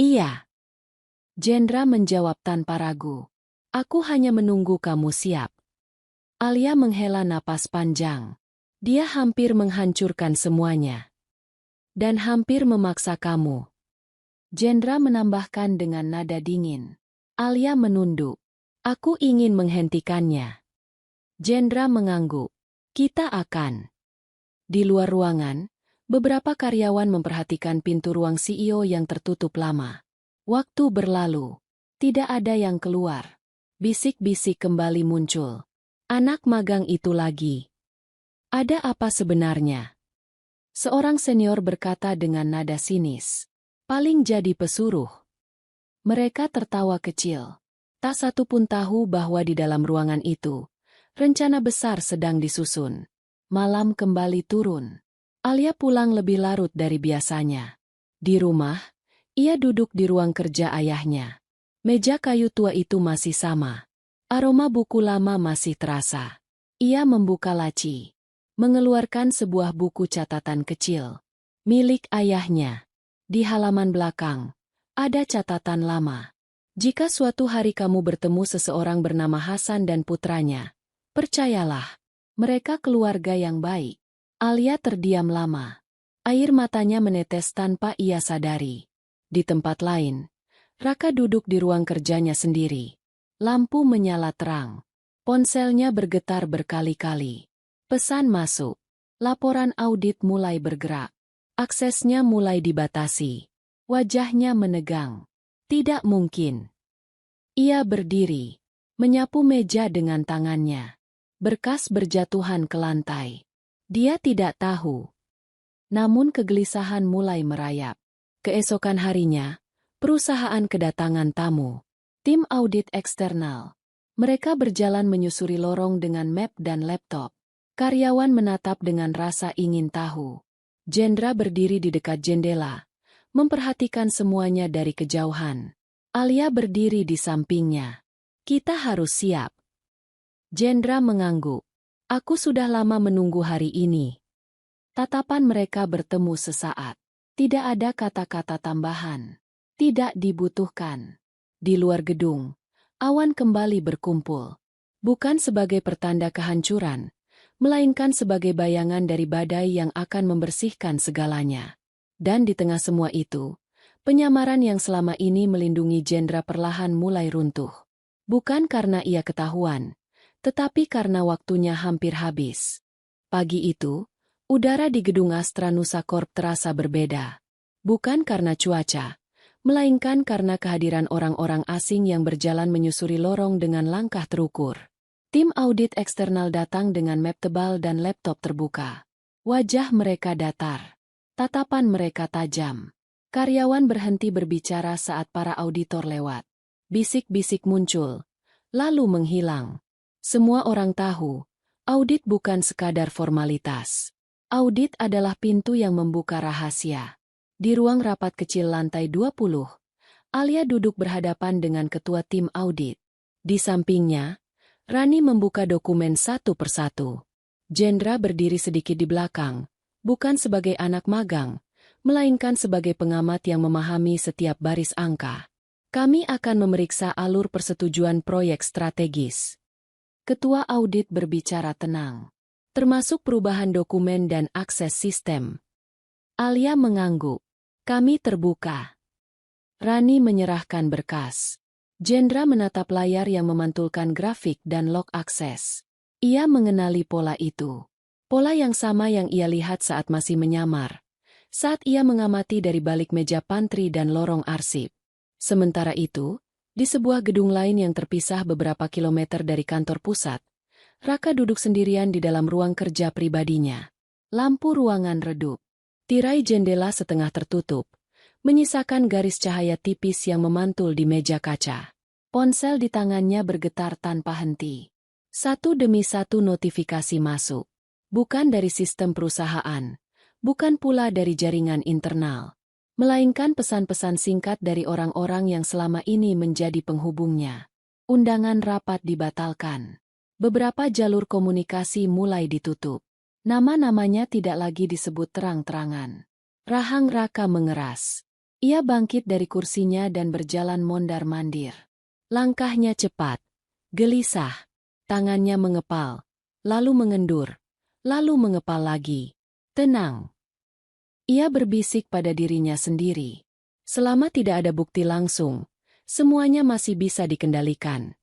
Iya. Jendra menjawab tanpa ragu. Aku hanya menunggu kamu siap. Alia menghela napas panjang. Dia hampir menghancurkan semuanya. Dan hampir memaksa kamu. Jendra menambahkan dengan nada dingin. Alia menunduk. Aku ingin menghentikannya. Jendra mengangguk. Kita akan. Di luar ruangan, beberapa karyawan memperhatikan pintu ruang CEO yang tertutup lama. Waktu berlalu. Tidak ada yang keluar. Bisik-bisik kembali muncul. Anak magang itu lagi. Ada apa sebenarnya? Seorang senior berkata dengan nada sinis. Paling jadi pesuruh. Mereka tertawa kecil. Tak satu pun tahu bahwa di dalam ruangan itu, rencana besar sedang disusun. Malam kembali turun. Alia pulang lebih larut dari biasanya. Di rumah, ia duduk di ruang kerja ayahnya. Meja kayu tua itu masih sama. Aroma buku lama masih terasa. Ia membuka laci. Mengeluarkan sebuah buku catatan kecil. Milik ayahnya. Di halaman belakang, ada catatan lama. Jika suatu hari kamu bertemu seseorang bernama Hasan dan putranya, percayalah, mereka keluarga yang baik. Alia terdiam lama. Air matanya menetes tanpa ia sadari. Di tempat lain, Raka duduk di ruang kerjanya sendiri. Lampu menyala terang. Ponselnya bergetar berkali-kali. Pesan masuk. Laporan audit mulai bergerak. Aksesnya mulai dibatasi. Wajahnya menegang. Tidak mungkin. Ia berdiri, menyapu meja dengan tangannya. Berkas berjatuhan ke lantai. Dia tidak tahu. Namun kegelisahan mulai merayap. Keesokan harinya, perusahaan kedatangan tamu. Tim audit eksternal. Mereka berjalan menyusuri lorong dengan map dan laptop. Karyawan menatap dengan rasa ingin tahu. Jendra berdiri di dekat jendela, memperhatikan semuanya dari kejauhan. Alia berdiri di sampingnya. Kita harus siap. Jendra mengangguk. Aku sudah lama menunggu hari ini. Tatapan mereka bertemu sesaat. Tidak ada kata-kata tambahan. Tidak dibutuhkan. Di luar gedung, awan kembali berkumpul. Bukan sebagai pertanda kehancuran, melainkan sebagai bayangan dari badai yang akan membersihkan segalanya. Dan di tengah semua itu, penyamaran yang selama ini melindungi Jendra perlahan mulai runtuh. Bukan karena ia ketahuan, tetapi karena waktunya hampir habis. Pagi itu, udara di gedung Astra Nusa Corp terasa berbeda. Bukan karena cuaca, melainkan karena kehadiran orang-orang asing yang berjalan menyusuri lorong dengan langkah terukur. Tim audit eksternal datang dengan map tebal dan laptop terbuka. Wajah mereka datar. Tatapan mereka tajam. Karyawan berhenti berbicara saat para auditor lewat. Bisik-bisik muncul, lalu menghilang. Semua orang tahu, audit bukan sekadar formalitas. Audit adalah pintu yang membuka rahasia. Di ruang rapat kecil lantai 20, Alia duduk berhadapan dengan ketua tim audit. Di sampingnya, Rani membuka dokumen satu persatu. Jendra berdiri sedikit di belakang, bukan sebagai anak magang, melainkan sebagai pengamat yang memahami setiap baris angka. Kami akan memeriksa alur persetujuan proyek strategis. Ketua audit berbicara tenang, termasuk perubahan dokumen dan akses sistem. Alia mengangguk. Kami terbuka. Rani menyerahkan berkas. Jendra menatap layar yang memantulkan grafik dan log akses. Ia mengenali pola itu. Pola yang sama yang ia lihat saat masih menyamar. Saat ia mengamati dari balik meja pantry dan lorong arsip. Sementara itu, di sebuah gedung lain yang terpisah beberapa kilometer dari kantor pusat, Raka duduk sendirian di dalam ruang kerja pribadinya. Lampu ruangan redup. Tirai jendela setengah tertutup, menyisakan garis cahaya tipis yang memantul di meja kaca. Ponsel di tangannya bergetar tanpa henti. Satu demi satu notifikasi masuk. Bukan dari sistem perusahaan, bukan pula dari jaringan internal, melainkan pesan-pesan singkat dari orang-orang yang selama ini menjadi penghubungnya. Undangan rapat dibatalkan. Beberapa jalur komunikasi mulai ditutup. Nama-namanya tidak lagi disebut terang-terangan. Rahang Raka mengeras. Ia bangkit dari kursinya dan berjalan mondar-mandir. Langkahnya cepat, gelisah, tangannya mengepal, lalu mengendur, lalu mengepal lagi. Tenang. Ia berbisik pada dirinya sendiri. Selama tidak ada bukti langsung, semuanya masih bisa dikendalikan.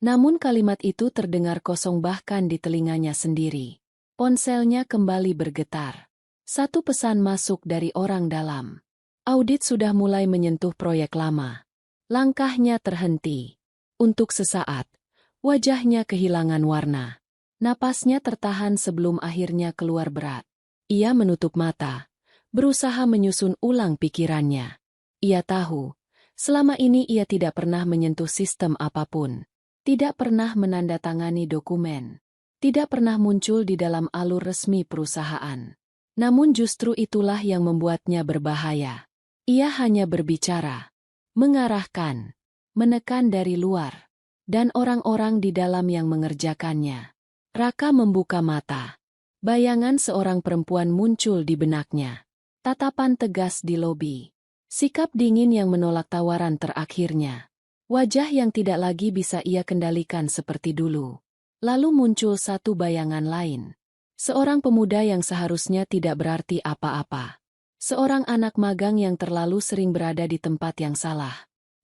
Namun kalimat itu terdengar kosong bahkan di telinganya sendiri. Ponselnya kembali bergetar. Satu pesan masuk dari orang dalam. Audit sudah mulai menyentuh proyek lama. Langkahnya terhenti. Untuk sesaat, wajahnya kehilangan warna. Napasnya tertahan sebelum akhirnya keluar berat. Ia menutup mata, berusaha menyusun ulang pikirannya. Ia tahu, selama ini ia tidak pernah menyentuh sistem apapun. Tidak pernah menandatangani dokumen. Tidak pernah muncul di dalam alur resmi perusahaan. Namun justru itulah yang membuatnya berbahaya. Ia hanya berbicara, mengarahkan, menekan dari luar, dan orang-orang di dalam yang mengerjakannya. Raka membuka mata. Bayangan seorang perempuan muncul di benaknya. Tatapan tegas di lobi. Sikap dingin yang menolak tawaran terakhirnya. Wajah yang tidak lagi bisa ia kendalikan seperti dulu. Lalu muncul satu bayangan lain. Seorang pemuda yang seharusnya tidak berarti apa-apa. Seorang anak magang yang terlalu sering berada di tempat yang salah.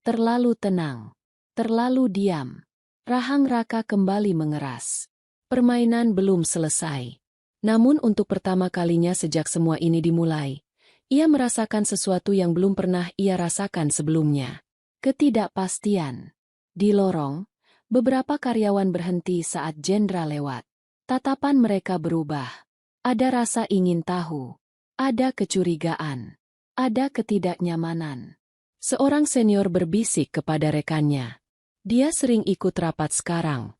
Terlalu tenang. Terlalu diam. Rahang Raka kembali mengeras. Permainan belum selesai. Namun untuk pertama kalinya sejak semua ini dimulai, ia merasakan sesuatu yang belum pernah ia rasakan sebelumnya. Ketidakpastian. Di lorong, beberapa karyawan berhenti saat Jendra lewat. Tatapan mereka berubah. Ada rasa ingin tahu. Ada kecurigaan. Ada ketidaknyamanan. Seorang senior berbisik kepada rekannya. Dia sering ikut rapat sekarang.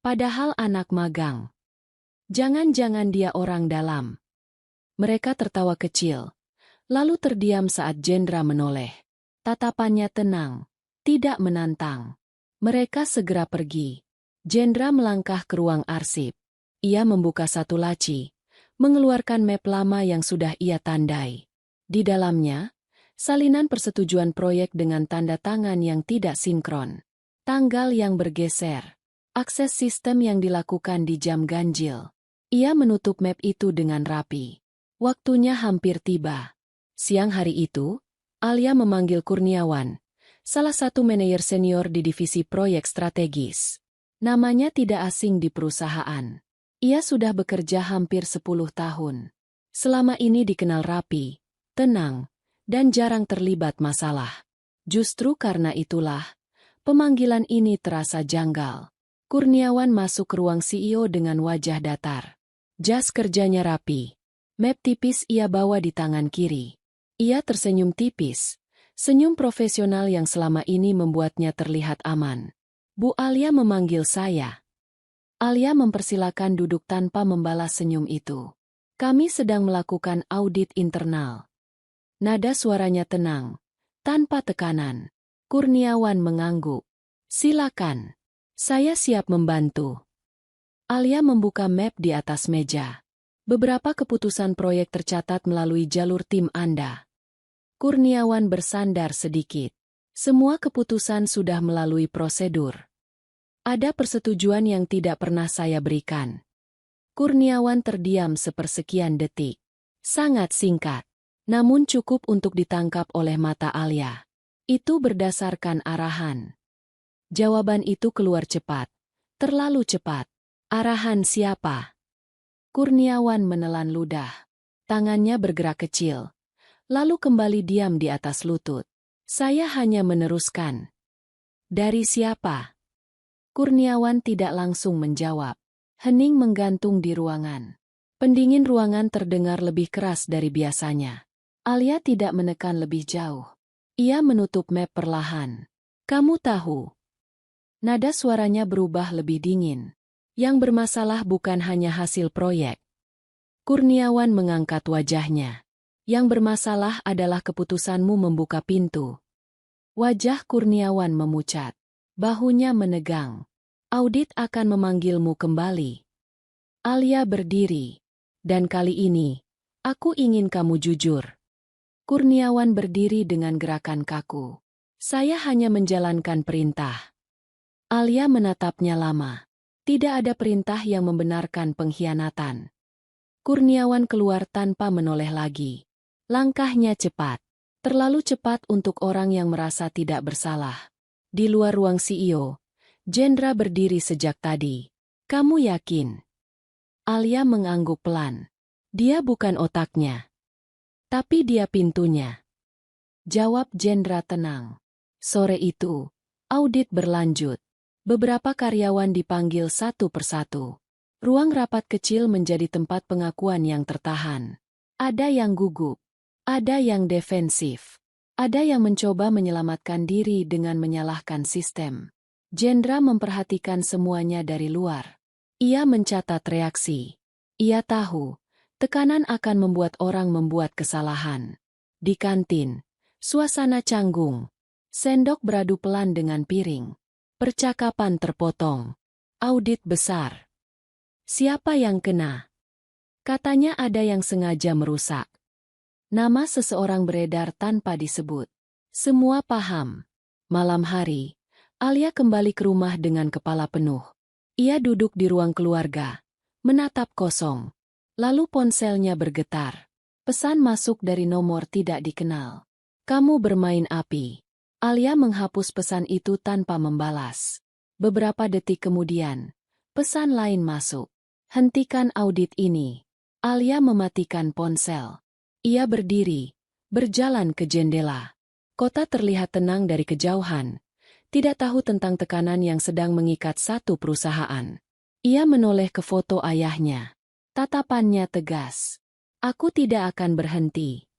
Padahal anak magang. Jangan-jangan dia orang dalam. Mereka tertawa kecil. Lalu terdiam saat Jendra menoleh. Tatapannya tenang. Tidak menantang. Mereka segera pergi. Jendra melangkah ke ruang arsip. Ia membuka satu laci, mengeluarkan map lama yang sudah ia tandai. Di dalamnya, salinan persetujuan proyek dengan tanda tangan yang tidak sinkron. Tanggal yang bergeser. Akses sistem yang dilakukan di jam ganjil. Ia menutup map itu dengan rapi. Waktunya hampir tiba. Siang hari itu, Alia memanggil Kurniawan, salah satu manajer senior di divisi proyek strategis. Namanya tidak asing di perusahaan. Ia sudah bekerja hampir 10 tahun. Selama ini dikenal rapi, tenang, dan jarang terlibat masalah. Justru karena itulah, pemanggilan ini terasa janggal. Kurniawan masuk ke ruang CEO dengan wajah datar. Jas kerjanya rapi. Map tipis ia bawa di tangan kiri. Ia tersenyum tipis. Senyum profesional yang selama ini membuatnya terlihat aman. Bu Alia memanggil saya. Alia mempersilakan duduk tanpa membalas senyum itu. Kami sedang melakukan audit internal. Nada suaranya tenang, tanpa tekanan. Kurniawan mengangguk. Silakan. Saya siap membantu. Alia membuka map di atas meja. Beberapa keputusan proyek tercatat melalui jalur tim Anda. Kurniawan bersandar sedikit. Semua keputusan sudah melalui prosedur. Ada persetujuan yang tidak pernah saya berikan. Kurniawan terdiam sepersekian detik. Sangat singkat. Namun cukup untuk ditangkap oleh mata Alia. Itu berdasarkan arahan. Jawaban itu keluar cepat. Terlalu cepat. Arahan siapa? Kurniawan menelan ludah. Tangannya bergerak kecil. Lalu kembali diam di atas lutut. Saya hanya meneruskan. Dari siapa? Kurniawan tidak langsung menjawab. Hening menggantung di ruangan. Pendingin ruangan terdengar lebih keras dari biasanya. Alia tidak menekan lebih jauh. Ia menutup map perlahan. Kamu tahu. Nada suaranya berubah lebih dingin. Yang bermasalah bukan hanya hasil proyek. Kurniawan mengangkat wajahnya. Yang bermasalah adalah keputusanmu membuka pintu. Wajah Kurniawan memucat. Bahunya menegang. Audit akan memanggilmu kembali. Alia berdiri. Dan kali ini, aku ingin kamu jujur. Kurniawan berdiri dengan gerakan kaku. Saya hanya menjalankan perintah. Alia menatapnya lama. Tidak ada perintah yang membenarkan pengkhianatan. Kurniawan keluar tanpa menoleh lagi. Langkahnya cepat. Terlalu cepat untuk orang yang merasa tidak bersalah. Di luar ruang CEO, Jendra berdiri sejak tadi. Kamu yakin? Alia mengangguk pelan. Dia bukan otaknya. Tapi dia pintunya. Jawab Jendra tenang. Sore itu, audit berlanjut. Beberapa karyawan dipanggil satu persatu. Ruang rapat kecil menjadi tempat pengakuan yang tertahan. Ada yang gugup. Ada yang defensif. Ada yang mencoba menyelamatkan diri dengan menyalahkan sistem. Jendra memperhatikan semuanya dari luar. Ia mencatat reaksi. Ia tahu, tekanan akan membuat orang membuat kesalahan. Di kantin, suasana canggung. Sendok beradu pelan dengan piring. Percakapan terpotong. Audit besar. Siapa yang kena? Katanya ada yang sengaja merusak. Nama seseorang beredar tanpa disebut. Semua paham. Malam hari, Alia kembali ke rumah dengan kepala penuh. Ia duduk di ruang keluarga, menatap kosong. Lalu ponselnya bergetar. Pesan masuk dari nomor tidak dikenal. Kamu bermain api. Alia menghapus pesan itu tanpa membalas. Beberapa detik kemudian, pesan lain masuk. Hentikan audit ini. Alia mematikan ponsel. Ia berdiri, berjalan ke jendela. Kota terlihat tenang dari kejauhan. Tidak tahu tentang tekanan yang sedang mengikat satu perusahaan. Ia menoleh ke foto ayahnya. Tatapannya tegas. Aku tidak akan berhenti.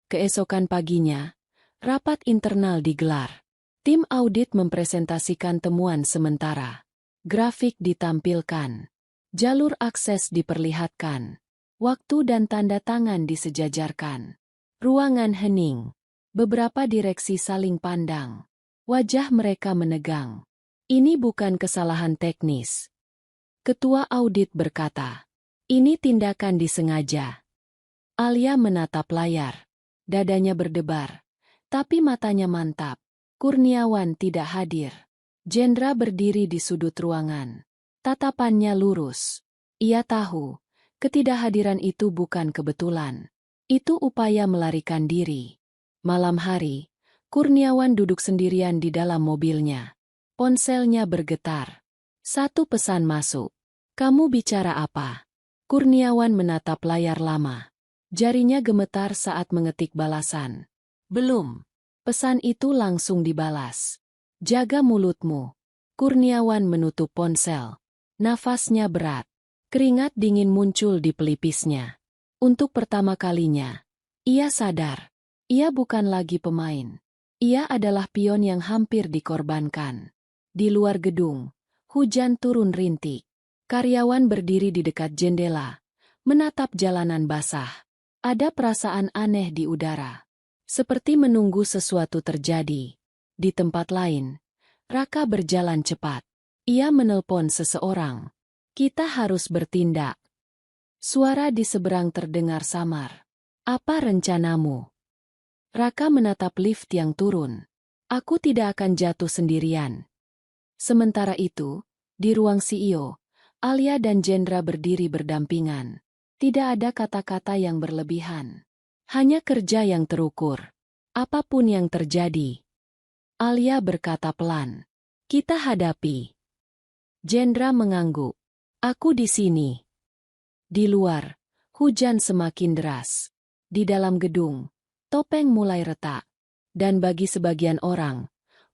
Keesokan paginya, rapat internal digelar. Tim audit mempresentasikan temuan sementara. Grafik ditampilkan. Jalur akses diperlihatkan. Waktu dan tanda tangan disejajarkan. Ruangan hening. Beberapa direksi saling pandang. Wajah mereka menegang. Ini bukan kesalahan teknis. Ketua audit berkata, ini tindakan disengaja. Alia menatap layar. Dadanya berdebar. Tapi matanya mantap. Kurniawan tidak hadir. Jendra berdiri di sudut ruangan. Tatapannya lurus. Ia tahu, ketidakhadiran itu bukan kebetulan. Itu upaya melarikan diri. Malam hari, Kurniawan duduk sendirian di dalam mobilnya. Ponselnya bergetar. Satu pesan masuk. Kamu bicara apa? Kurniawan menatap layar lama. Jarinya gemetar saat mengetik balasan. Belum. Pesan itu langsung dibalas. Jaga mulutmu. Kurniawan menutup ponsel. Nafasnya berat. Keringat dingin muncul di pelipisnya. Untuk pertama kalinya, ia sadar. Ia bukan lagi pemain. Ia adalah pion yang hampir dikorbankan. Di luar gedung, hujan turun rintik. Karyawan berdiri di dekat jendela, menatap jalanan basah. Ada perasaan aneh di udara. Seperti menunggu sesuatu terjadi. Di tempat lain, Raka berjalan cepat. Ia menelpon seseorang. Kita harus bertindak. Suara di seberang terdengar samar. Apa rencanamu? Raka menatap lift yang turun. Aku tidak akan jatuh sendirian. Sementara itu, di ruang CEO, Alia dan Jendra berdiri berdampingan. Tidak ada kata-kata yang berlebihan. Hanya kerja yang terukur. Apapun yang terjadi. Alia berkata pelan. Kita hadapi. Jendra mengangguk. Aku di sini. Di luar, hujan semakin deras. Di dalam gedung, topeng mulai retak. Dan bagi sebagian orang,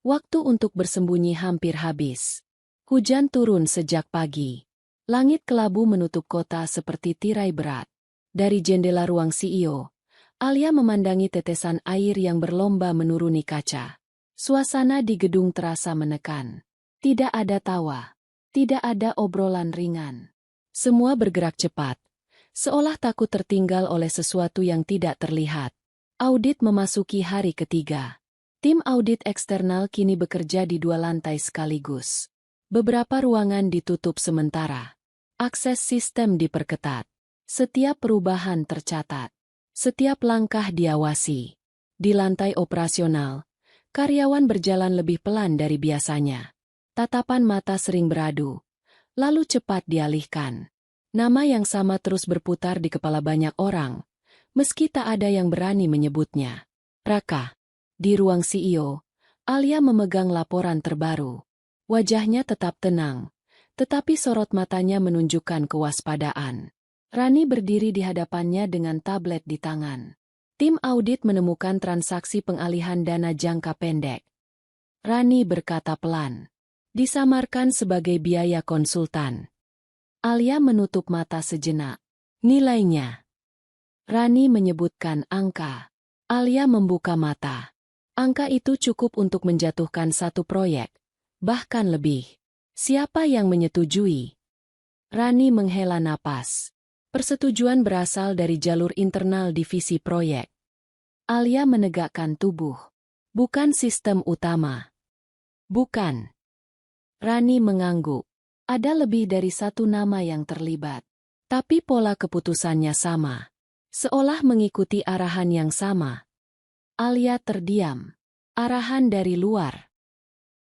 waktu untuk bersembunyi hampir habis. Hujan turun sejak pagi. Langit kelabu menutup kota seperti tirai berat. Dari jendela ruang CEO, Alia memandangi tetesan air yang berlomba menuruni kaca. Suasana di gedung terasa menekan. Tidak ada tawa. Tidak ada obrolan ringan. Semua bergerak cepat. Seolah takut tertinggal oleh sesuatu yang tidak terlihat. Audit memasuki hari ketiga. Tim audit eksternal kini bekerja di 2 lantai sekaligus. Beberapa ruangan ditutup sementara. Akses sistem diperketat. Setiap perubahan tercatat. Setiap langkah diawasi. Di lantai operasional, karyawan berjalan lebih pelan dari biasanya. Tatapan mata sering beradu. Lalu cepat dialihkan. Nama yang sama terus berputar di kepala banyak orang. Meski tak ada yang berani menyebutnya. Raka. Di ruang CEO, Alia memegang laporan terbaru. Wajahnya tetap tenang. Tetapi sorot matanya menunjukkan kewaspadaan. Rani berdiri di hadapannya dengan tablet di tangan. Tim audit menemukan transaksi pengalihan dana jangka pendek. Rani berkata pelan. Disamarkan sebagai biaya konsultan. Alia menutup mata sejenak. Nilainya. Rani menyebutkan angka. Alia membuka mata. Angka itu cukup untuk menjatuhkan satu proyek. Bahkan lebih. Siapa yang menyetujui? Rani menghela napas. Persetujuan berasal dari jalur internal divisi proyek. Alia menegakkan tubuh. Bukan sistem utama. Bukan. Rani mengangguk. Ada lebih dari satu nama yang terlibat. Tapi pola keputusannya sama. Seolah mengikuti arahan yang sama. Alia terdiam. Arahan dari luar.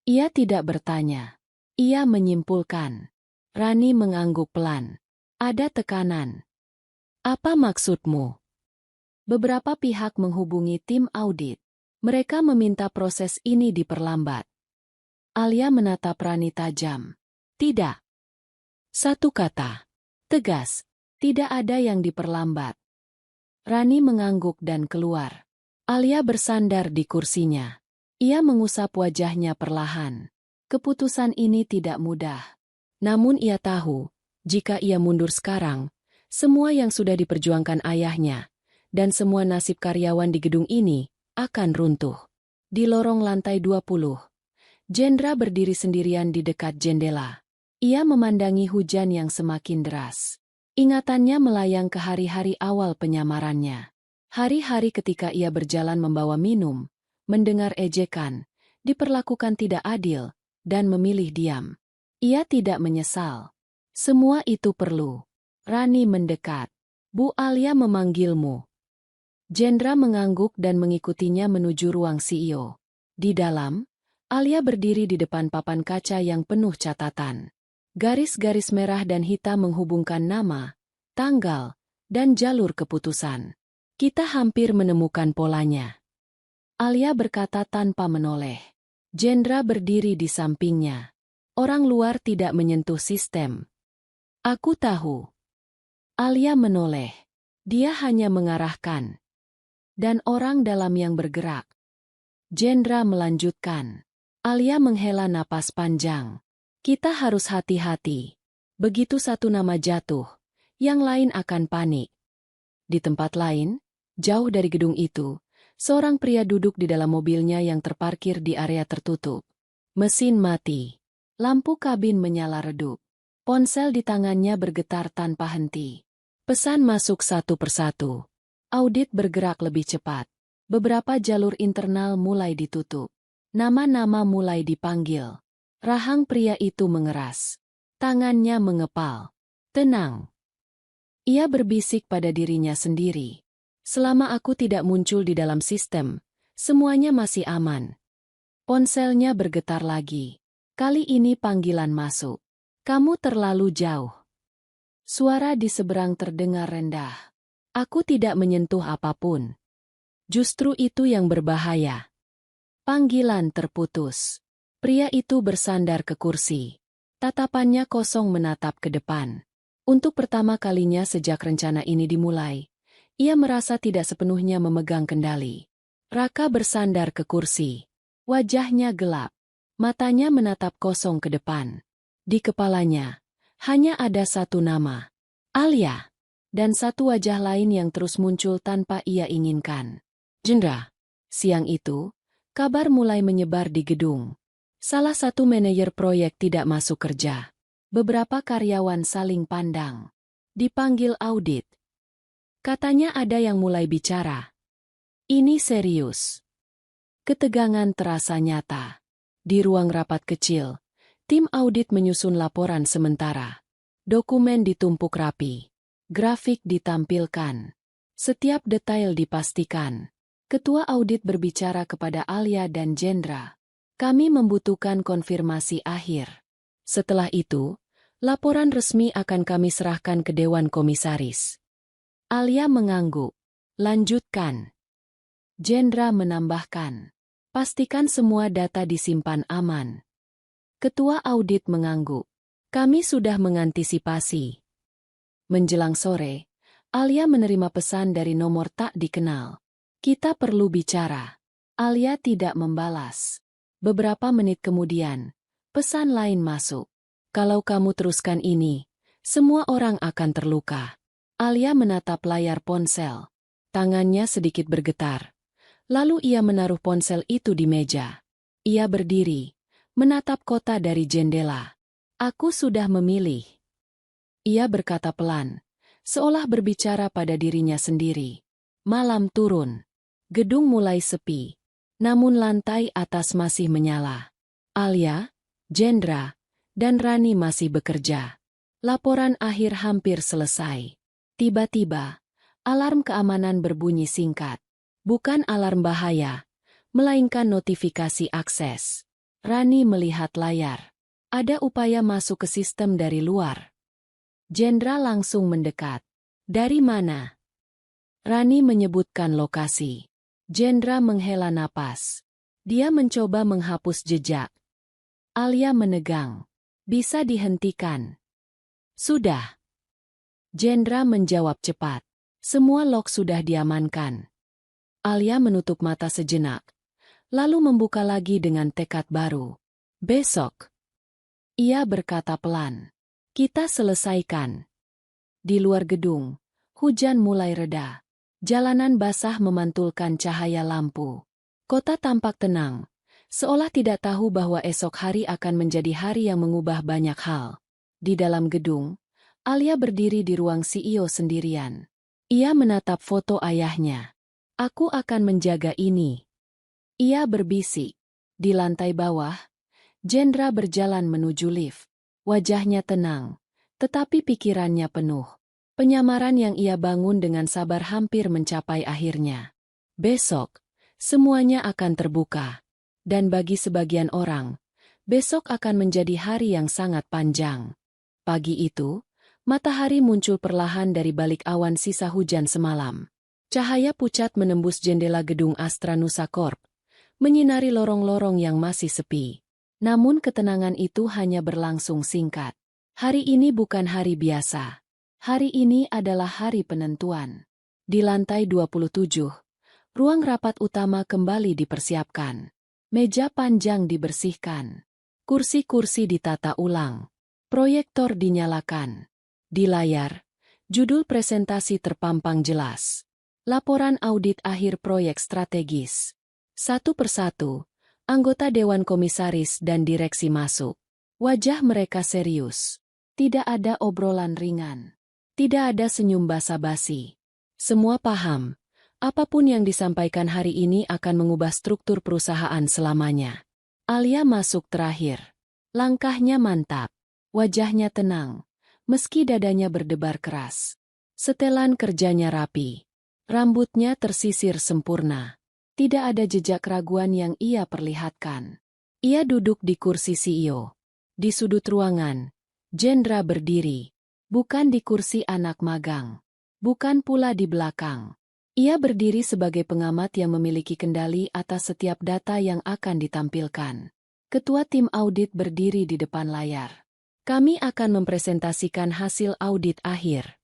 Ia tidak bertanya. Ia menyimpulkan. Rani mengangguk pelan. Ada tekanan. Apa maksudmu? Beberapa pihak menghubungi tim audit. Mereka meminta proses ini diperlambat. Alia menatap Rani tajam. Tidak. Satu kata. Tegas. Tidak ada yang diperlambat. Rani mengangguk dan keluar. Alia bersandar di kursinya. Ia mengusap wajahnya perlahan. Keputusan ini tidak mudah. Namun ia tahu, jika ia mundur sekarang, semua yang sudah diperjuangkan ayahnya, dan semua nasib karyawan di gedung ini, akan runtuh. Di lorong lantai 20, Jendra berdiri sendirian di dekat jendela. Ia memandangi hujan yang semakin deras. Ingatannya melayang ke hari-hari awal penyamarannya. Hari-hari ketika ia berjalan membawa minum, mendengar ejekan, diperlakukan tidak adil, dan memilih diam. Ia tidak menyesal. Semua itu perlu. Rani mendekat. Bu Alia memanggilmu. Jendra mengangguk dan mengikutinya menuju ruang CEO. Di dalam, Alia berdiri di depan papan kaca yang penuh catatan. Garis-garis merah dan hitam menghubungkan nama, tanggal, dan jalur keputusan. Kita hampir menemukan polanya. Alia berkata tanpa menoleh. Jendra berdiri di sampingnya. Orang luar tidak menyentuh sistem. Aku tahu. Alia menoleh. Dia hanya mengarahkan. Dan orang dalam yang bergerak. Jendra melanjutkan. Alia menghela napas panjang. Kita harus hati-hati. Begitu satu nama jatuh, yang lain akan panik. Di tempat lain, jauh dari gedung itu, seorang pria duduk di dalam mobilnya yang terparkir di area tertutup. Mesin mati. Lampu kabin menyala redup. Ponsel di tangannya bergetar tanpa henti. Pesan masuk satu persatu. Audit bergerak lebih cepat. Beberapa jalur internal mulai ditutup. Nama-nama mulai dipanggil. Rahang pria itu mengeras. Tangannya mengepal. Tenang. Ia berbisik pada dirinya sendiri. Selama aku tidak muncul di dalam sistem, semuanya masih aman. Ponselnya bergetar lagi. Kali ini panggilan masuk. Kamu terlalu jauh. Suara di seberang terdengar rendah. Aku tidak menyentuh apapun. Justru itu yang berbahaya. Panggilan terputus. Pria itu bersandar ke kursi. Tatapannya kosong menatap ke depan. Untuk pertama kalinya sejak rencana ini dimulai, ia merasa tidak sepenuhnya memegang kendali. Raka bersandar ke kursi. Wajahnya gelap. Matanya menatap kosong ke depan. Di kepalanya, hanya ada satu nama. Alia. Dan satu wajah lain yang terus muncul tanpa ia inginkan. Jendra. Siang itu, kabar mulai menyebar di gedung. Salah satu manajer proyek tidak masuk kerja. Beberapa karyawan saling pandang. Dipanggil audit. Katanya ada yang mulai bicara. Ini serius. Ketegangan terasa nyata. Di ruang rapat kecil, tim audit menyusun laporan sementara. Dokumen ditumpuk rapi. Grafik ditampilkan. Setiap detail dipastikan. Ketua audit berbicara kepada Alia dan Jendra. Kami membutuhkan konfirmasi akhir. Setelah itu, laporan resmi akan kami serahkan ke Dewan Komisaris. Alia mengangguk. Lanjutkan. Jendra menambahkan. Pastikan semua data disimpan aman. Ketua audit mengangguk. Kami sudah mengantisipasi. Menjelang sore, Alia menerima pesan dari nomor tak dikenal. Kita perlu bicara. Alia tidak membalas. Beberapa menit kemudian, pesan lain masuk. Kalau kamu teruskan ini, semua orang akan terluka. Alia menatap layar ponsel. Tangannya sedikit bergetar. Lalu ia menaruh ponsel itu di meja. Ia berdiri, menatap kota dari jendela. Aku sudah memilih. Ia berkata pelan, seolah berbicara pada dirinya sendiri. Malam turun. Gedung mulai sepi. Namun lantai atas masih menyala. Alia, Jendra, dan Rani masih bekerja. Laporan akhir hampir selesai. Tiba-tiba, alarm keamanan berbunyi singkat. Bukan alarm bahaya, melainkan notifikasi akses. Rani melihat layar. Ada upaya masuk ke sistem dari luar. Jendra langsung mendekat. Dari mana? Rani menyebutkan lokasi. Jendra menghela napas. Dia mencoba menghapus jejak. Alia menegang. Bisa dihentikan. Sudah. Jendra menjawab cepat. Semua log sudah diamankan. Alia menutup mata sejenak. Lalu membuka lagi dengan tekad baru. Besok. Ia berkata pelan. Kita selesaikan. Di luar gedung, hujan mulai reda. Jalanan basah memantulkan cahaya lampu. Kota tampak tenang, seolah tidak tahu bahwa esok hari akan menjadi hari yang mengubah banyak hal. Di dalam gedung, Alia berdiri di ruang CEO sendirian. Ia menatap foto ayahnya. Aku akan menjaga ini. Ia berbisik. Di lantai bawah, Jendra berjalan menuju lift. Wajahnya tenang, tetapi pikirannya penuh. Penyamaran yang ia bangun dengan sabar hampir mencapai akhirnya. Besok, semuanya akan terbuka. Dan bagi sebagian orang, besok akan menjadi hari yang sangat panjang. Pagi itu, matahari muncul perlahan dari balik awan sisa hujan semalam. Cahaya pucat menembus jendela gedung Astra Nusa Corp, menyinari lorong-lorong yang masih sepi. Namun ketenangan itu hanya berlangsung singkat. Hari ini bukan hari biasa. Hari ini adalah hari penentuan. Di lantai 27, ruang rapat utama kembali dipersiapkan. Meja panjang dibersihkan. Kursi-kursi ditata ulang. Proyektor dinyalakan. Di layar, judul presentasi terpampang jelas. Laporan audit akhir proyek strategis. Satu persatu, anggota Dewan Komisaris dan direksi masuk. Wajah mereka serius. Tidak ada obrolan ringan. Tidak ada senyum basa-basi. Semua paham, apapun yang disampaikan hari ini akan mengubah struktur perusahaan selamanya. Alia masuk terakhir. Langkahnya mantap. Wajahnya tenang, meski dadanya berdebar keras. Setelan kerjanya rapi. Rambutnya tersisir sempurna. Tidak ada jejak keraguan yang ia perlihatkan. Ia duduk di kursi CEO. Di sudut ruangan, Jendra berdiri. Bukan di kursi anak magang. Bukan pula di belakang. Ia berdiri sebagai pengamat yang memiliki kendali atas setiap data yang akan ditampilkan. Ketua tim audit berdiri di depan layar. Kami akan mempresentasikan hasil audit akhir.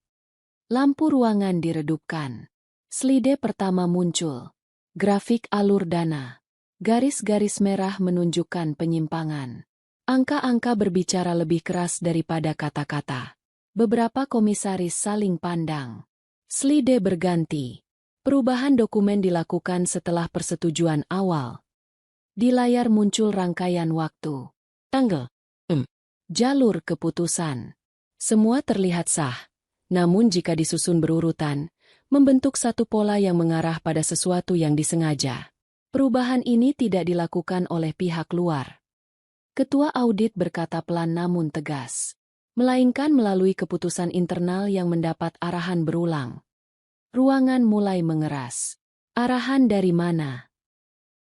Lampu ruangan diredupkan. Slide pertama muncul. Grafik alur dana. Garis-garis merah menunjukkan penyimpangan. Angka-angka berbicara lebih keras daripada kata-kata. Beberapa komisaris saling pandang. Slide berganti. Perubahan dokumen dilakukan setelah persetujuan awal. Di layar muncul rangkaian waktu. Tanggal. Jalur keputusan. Semua terlihat sah. Namun jika disusun berurutan, membentuk satu pola yang mengarah pada sesuatu yang disengaja. Perubahan ini tidak dilakukan oleh pihak luar. Ketua audit berkata pelan namun tegas. Melainkan melalui keputusan internal yang mendapat arahan berulang. Ruangan mulai mengeras. Arahan dari mana?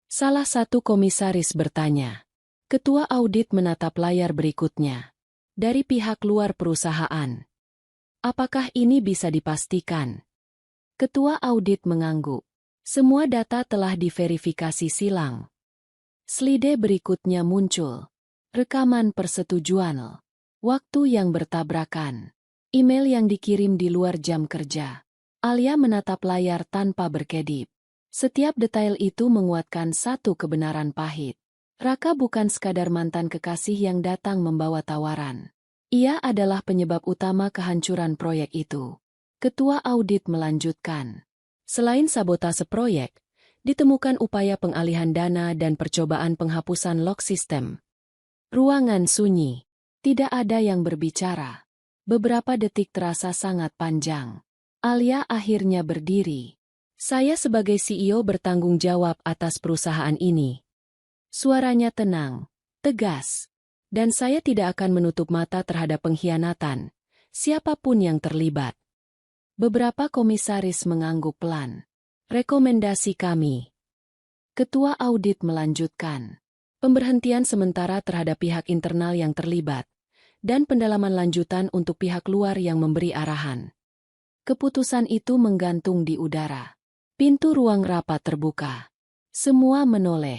Salah satu komisaris bertanya. Ketua audit menatap layar berikutnya. Dari pihak luar perusahaan. Apakah ini bisa dipastikan? Ketua audit mengangguk. Semua data telah diverifikasi silang. Slide berikutnya muncul. Rekaman persetujuan. Waktu yang bertabrakan. Email yang dikirim di luar jam kerja. Alia menatap layar tanpa berkedip. Setiap detail itu menguatkan satu kebenaran pahit. Raka bukan sekadar mantan kekasih yang datang membawa tawaran. Ia adalah penyebab utama kehancuran proyek itu. Ketua audit melanjutkan. Selain sabotase proyek, ditemukan upaya pengalihan dana dan percobaan penghapusan log sistem. Ruangan sunyi. Tidak ada yang berbicara. Beberapa detik terasa sangat panjang. Alia akhirnya berdiri. Saya sebagai CEO bertanggung jawab atas perusahaan ini. Suaranya tenang, tegas. Dan saya tidak akan menutup mata terhadap pengkhianatan, siapapun yang terlibat. Beberapa komisaris mengangguk pelan. Rekomendasi kami. Ketua audit melanjutkan. Pemberhentian sementara terhadap pihak internal yang terlibat, dan pendalaman lanjutan untuk pihak luar yang memberi arahan. Keputusan itu menggantung di udara. Pintu ruang rapat terbuka. Semua menoleh.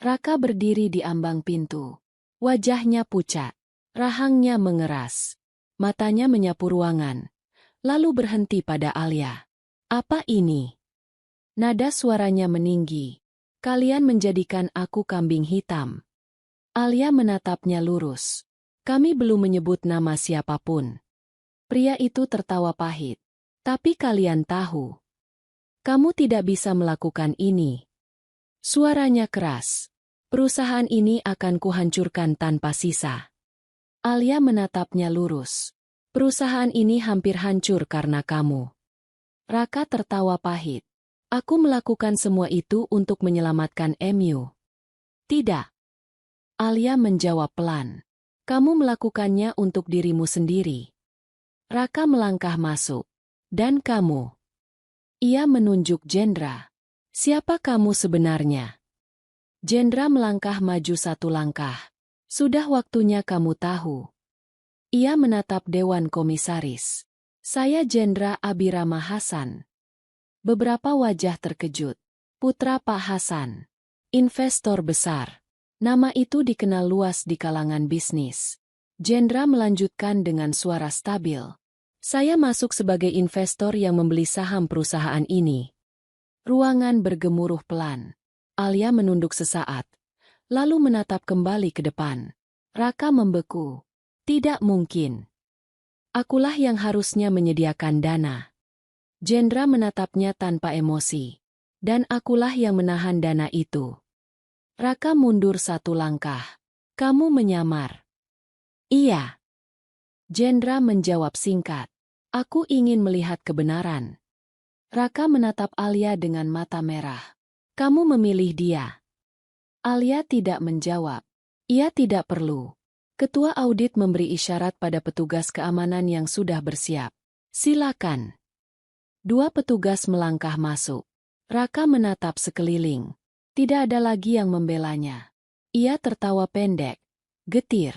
Raka berdiri di ambang pintu. Wajahnya pucat. Rahangnya mengeras. Matanya menyapu ruangan. Lalu berhenti pada Alia. Apa ini? Nada suaranya meninggi. Kalian menjadikan aku kambing hitam. Alia menatapnya lurus. Kami belum menyebut nama siapapun. Pria itu tertawa pahit. Tapi kalian tahu. Kamu tidak bisa melakukan ini. Suaranya keras. Perusahaan ini akan kuhancurkan tanpa sisa. Alia menatapnya lurus. Perusahaan ini hampir hancur karena kamu. Raka tertawa pahit. Aku melakukan semua itu untuk menyelamatkan MU. Tidak. Alia menjawab pelan. Kamu melakukannya untuk dirimu sendiri. Raka melangkah masuk. Dan kamu? Ia menunjuk Jendra. Siapa kamu sebenarnya? Jendra melangkah maju satu langkah. Sudah waktunya kamu tahu. Ia menatap Dewan Komisaris. Saya Jendra Abirama Hasan. Beberapa wajah terkejut. Putra Pak Hasan. Investor besar. Nama itu dikenal luas di kalangan bisnis. Jendra melanjutkan dengan suara stabil. Saya masuk sebagai investor yang membeli saham perusahaan ini. Ruangan bergemuruh pelan. Alia menunduk sesaat. Lalu menatap kembali ke depan. Raka membeku. Tidak mungkin. Akulah yang harusnya menyediakan dana. Jendra menatapnya tanpa emosi. Dan akulah yang menahan dana itu. Raka mundur satu langkah. Kamu menyamar. Iya. Jendra menjawab singkat. Aku ingin melihat kebenaran. Raka menatap Alia dengan mata merah. Kamu memilih dia. Alia tidak menjawab. Ia tidak perlu. Ketua audit memberi isyarat pada petugas keamanan yang sudah bersiap. Silakan. Dua petugas melangkah masuk. Raka menatap sekeliling. Tidak ada lagi yang membelanya. Ia tertawa pendek. Getir.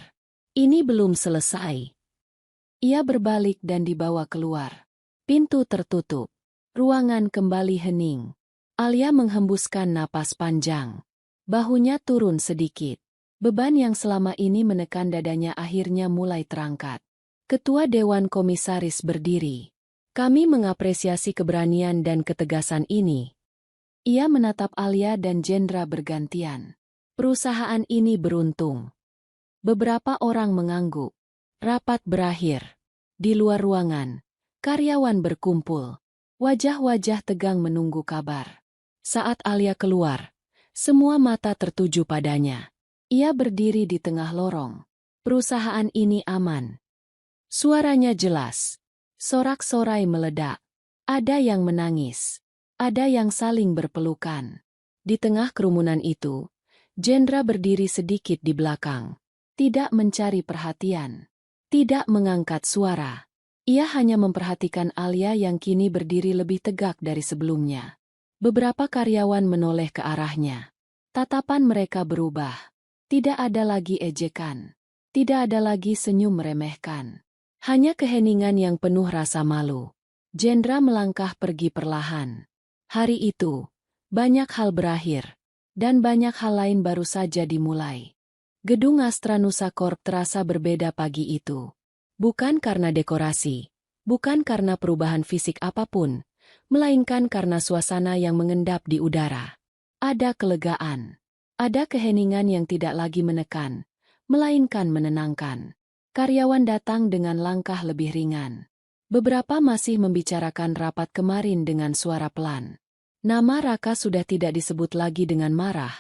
Ini belum selesai. Ia berbalik dan dibawa keluar. Pintu tertutup. Ruangan kembali hening. Alia menghembuskan napas panjang. Bahunya turun sedikit. Beban yang selama ini menekan dadanya akhirnya mulai terangkat. Ketua Dewan Komisaris berdiri. Kami mengapresiasi keberanian dan ketegasan ini. Ia menatap Alia dan Jendra bergantian. Perusahaan ini beruntung. Beberapa orang mengangguk. Rapat berakhir. Di luar ruangan, karyawan berkumpul. Wajah-wajah tegang menunggu kabar. Saat Alia keluar, semua mata tertuju padanya. Ia berdiri di tengah lorong. Perusahaan ini aman. Suaranya jelas. Sorak-sorai meledak. Ada yang menangis. Ada yang saling berpelukan. Di tengah kerumunan itu, Jendra berdiri sedikit di belakang. Tidak mencari perhatian. Tidak mengangkat suara. Ia hanya memperhatikan Alia yang kini berdiri lebih tegak dari sebelumnya. Beberapa karyawan menoleh ke arahnya. Tatapan mereka berubah. Tidak ada lagi ejekan. Tidak ada lagi senyum meremehkan. Hanya keheningan yang penuh rasa malu. Jendra melangkah pergi perlahan. Hari itu, banyak hal berakhir. Dan banyak hal lain baru saja dimulai. Gedung Astra Nusa Corp terasa berbeda pagi itu. Bukan karena dekorasi, bukan karena perubahan fisik apapun, melainkan karena suasana yang mengendap di udara. Ada kelegaan. Ada keheningan yang tidak lagi menekan, melainkan menenangkan. Karyawan datang dengan langkah lebih ringan. Beberapa masih membicarakan rapat kemarin dengan suara pelan. Nama Raka sudah tidak disebut lagi dengan marah,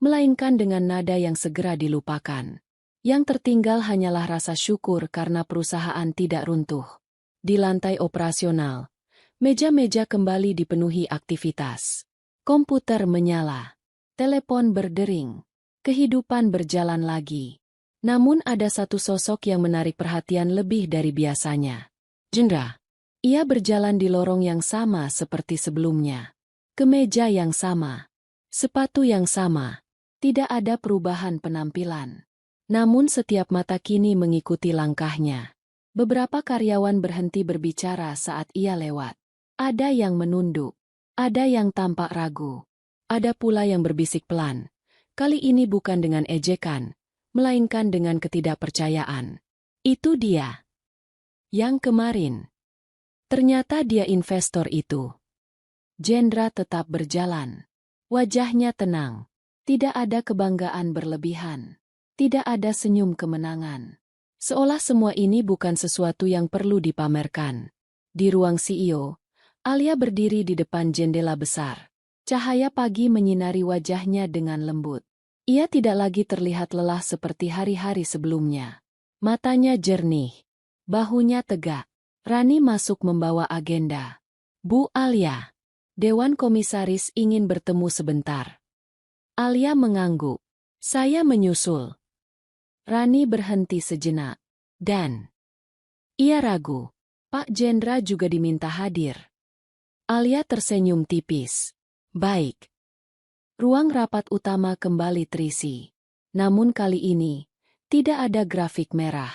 melainkan dengan nada yang segera dilupakan. Yang tertinggal hanyalah rasa syukur karena perusahaan tidak runtuh. Di lantai operasional, meja-meja kembali dipenuhi aktivitas. Komputer menyala. Telepon berdering. Kehidupan berjalan lagi. Namun ada satu sosok yang menarik perhatian lebih dari biasanya. Jendra. Ia berjalan di lorong yang sama seperti sebelumnya. Kemeja yang sama. Sepatu yang sama. Tidak ada perubahan penampilan. Namun setiap mata kini mengikuti langkahnya. Beberapa karyawan berhenti berbicara saat ia lewat. Ada yang menunduk. Ada yang tampak ragu. Ada pula yang berbisik pelan. Kali ini bukan dengan ejekan, melainkan dengan ketidakpercayaan. Itu dia. Yang kemarin. Ternyata dia investor itu. Jendra tetap berjalan. Wajahnya tenang. Tidak ada kebanggaan berlebihan. Tidak ada senyum kemenangan. Seolah semua ini bukan sesuatu yang perlu dipamerkan. Di ruang CEO, Alia berdiri di depan jendela besar. Cahaya pagi menyinari wajahnya dengan lembut. Ia tidak lagi terlihat lelah seperti hari-hari sebelumnya. Matanya jernih. Bahunya tegak. Rani masuk membawa agenda. Bu Alia. Dewan Komisaris ingin bertemu sebentar. Alia mengangguk. Saya menyusul. Rani berhenti sejenak. Dan ia ragu. Pak Jendra juga diminta hadir. Alia tersenyum tipis. Baik. Ruang rapat utama kembali terisi. Namun kali ini, tidak ada grafik merah.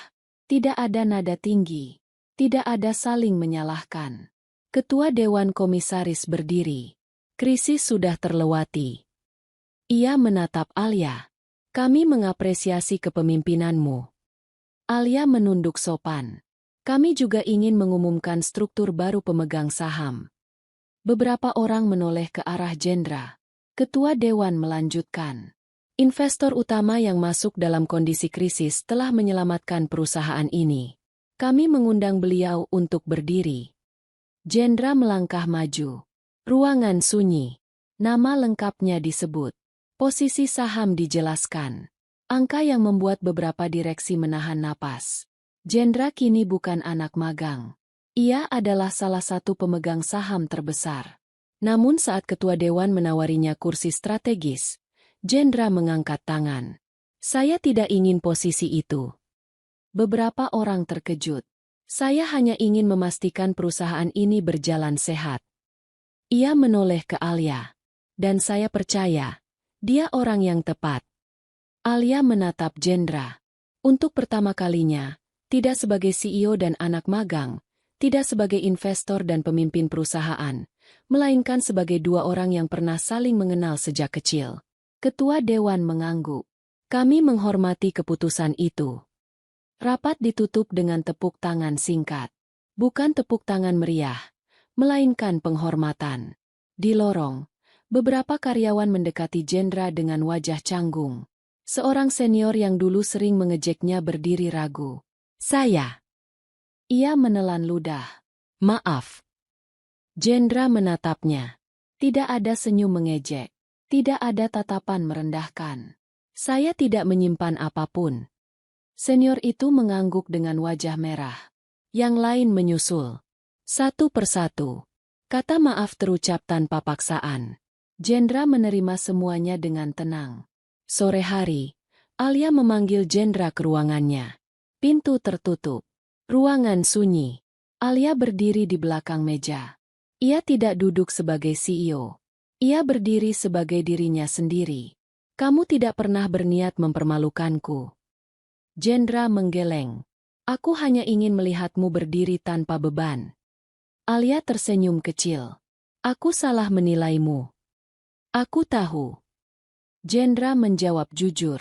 Tidak ada nada tinggi. Tidak ada saling menyalahkan. Ketua Dewan Komisaris berdiri. Krisis sudah terlewati. Ia menatap Alia. Kami mengapresiasi kepemimpinanmu. Alia menunduk sopan. Kami juga ingin mengumumkan struktur baru pemegang saham. Beberapa orang menoleh ke arah Jendra. Ketua Dewan melanjutkan. Investor utama yang masuk dalam kondisi krisis telah menyelamatkan perusahaan ini. Kami mengundang beliau untuk berdiri. Jendra melangkah maju. Ruangan sunyi. Nama lengkapnya disebut. Posisi saham dijelaskan. Angka yang membuat beberapa direksi menahan napas. Jendra kini bukan anak magang. Ia adalah salah satu pemegang saham terbesar. Namun saat ketua dewan menawarinya kursi strategis, Jendra mengangkat tangan. Saya tidak ingin posisi itu. Beberapa orang terkejut. Saya hanya ingin memastikan perusahaan ini berjalan sehat. Ia menoleh ke Alia. Dan saya percaya, dia orang yang tepat. Alia menatap Jendra. Untuk pertama kalinya, tidak sebagai CEO dan anak magang, tidak sebagai investor dan pemimpin perusahaan, melainkan sebagai dua orang yang pernah saling mengenal sejak kecil. Ketua Dewan mengangguk. Kami menghormati keputusan itu. Rapat ditutup dengan tepuk tangan singkat. Bukan tepuk tangan meriah, melainkan penghormatan. Di lorong, beberapa karyawan mendekati Jendra dengan wajah canggung. Seorang senior yang dulu sering mengejeknya berdiri ragu. Saya. Ia menelan ludah. Maaf. Jendra menatapnya. Tidak ada senyum mengejek. Tidak ada tatapan merendahkan. Saya tidak menyimpan apapun. Senior itu mengangguk dengan wajah merah. Yang lain menyusul. Satu persatu. Kata maaf terucap tanpa paksaan. Jendra menerima semuanya dengan tenang. Sore hari, Alia memanggil Jendra ke ruangannya. Pintu tertutup. Ruangan sunyi. Alia berdiri di belakang meja. Ia tidak duduk sebagai CEO. Ia berdiri sebagai dirinya sendiri. Kamu tidak pernah berniat mempermalukanku. Jendra menggeleng. Aku hanya ingin melihatmu berdiri tanpa beban. Alia tersenyum kecil. Aku salah menilaimu. Aku tahu. Jendra menjawab jujur.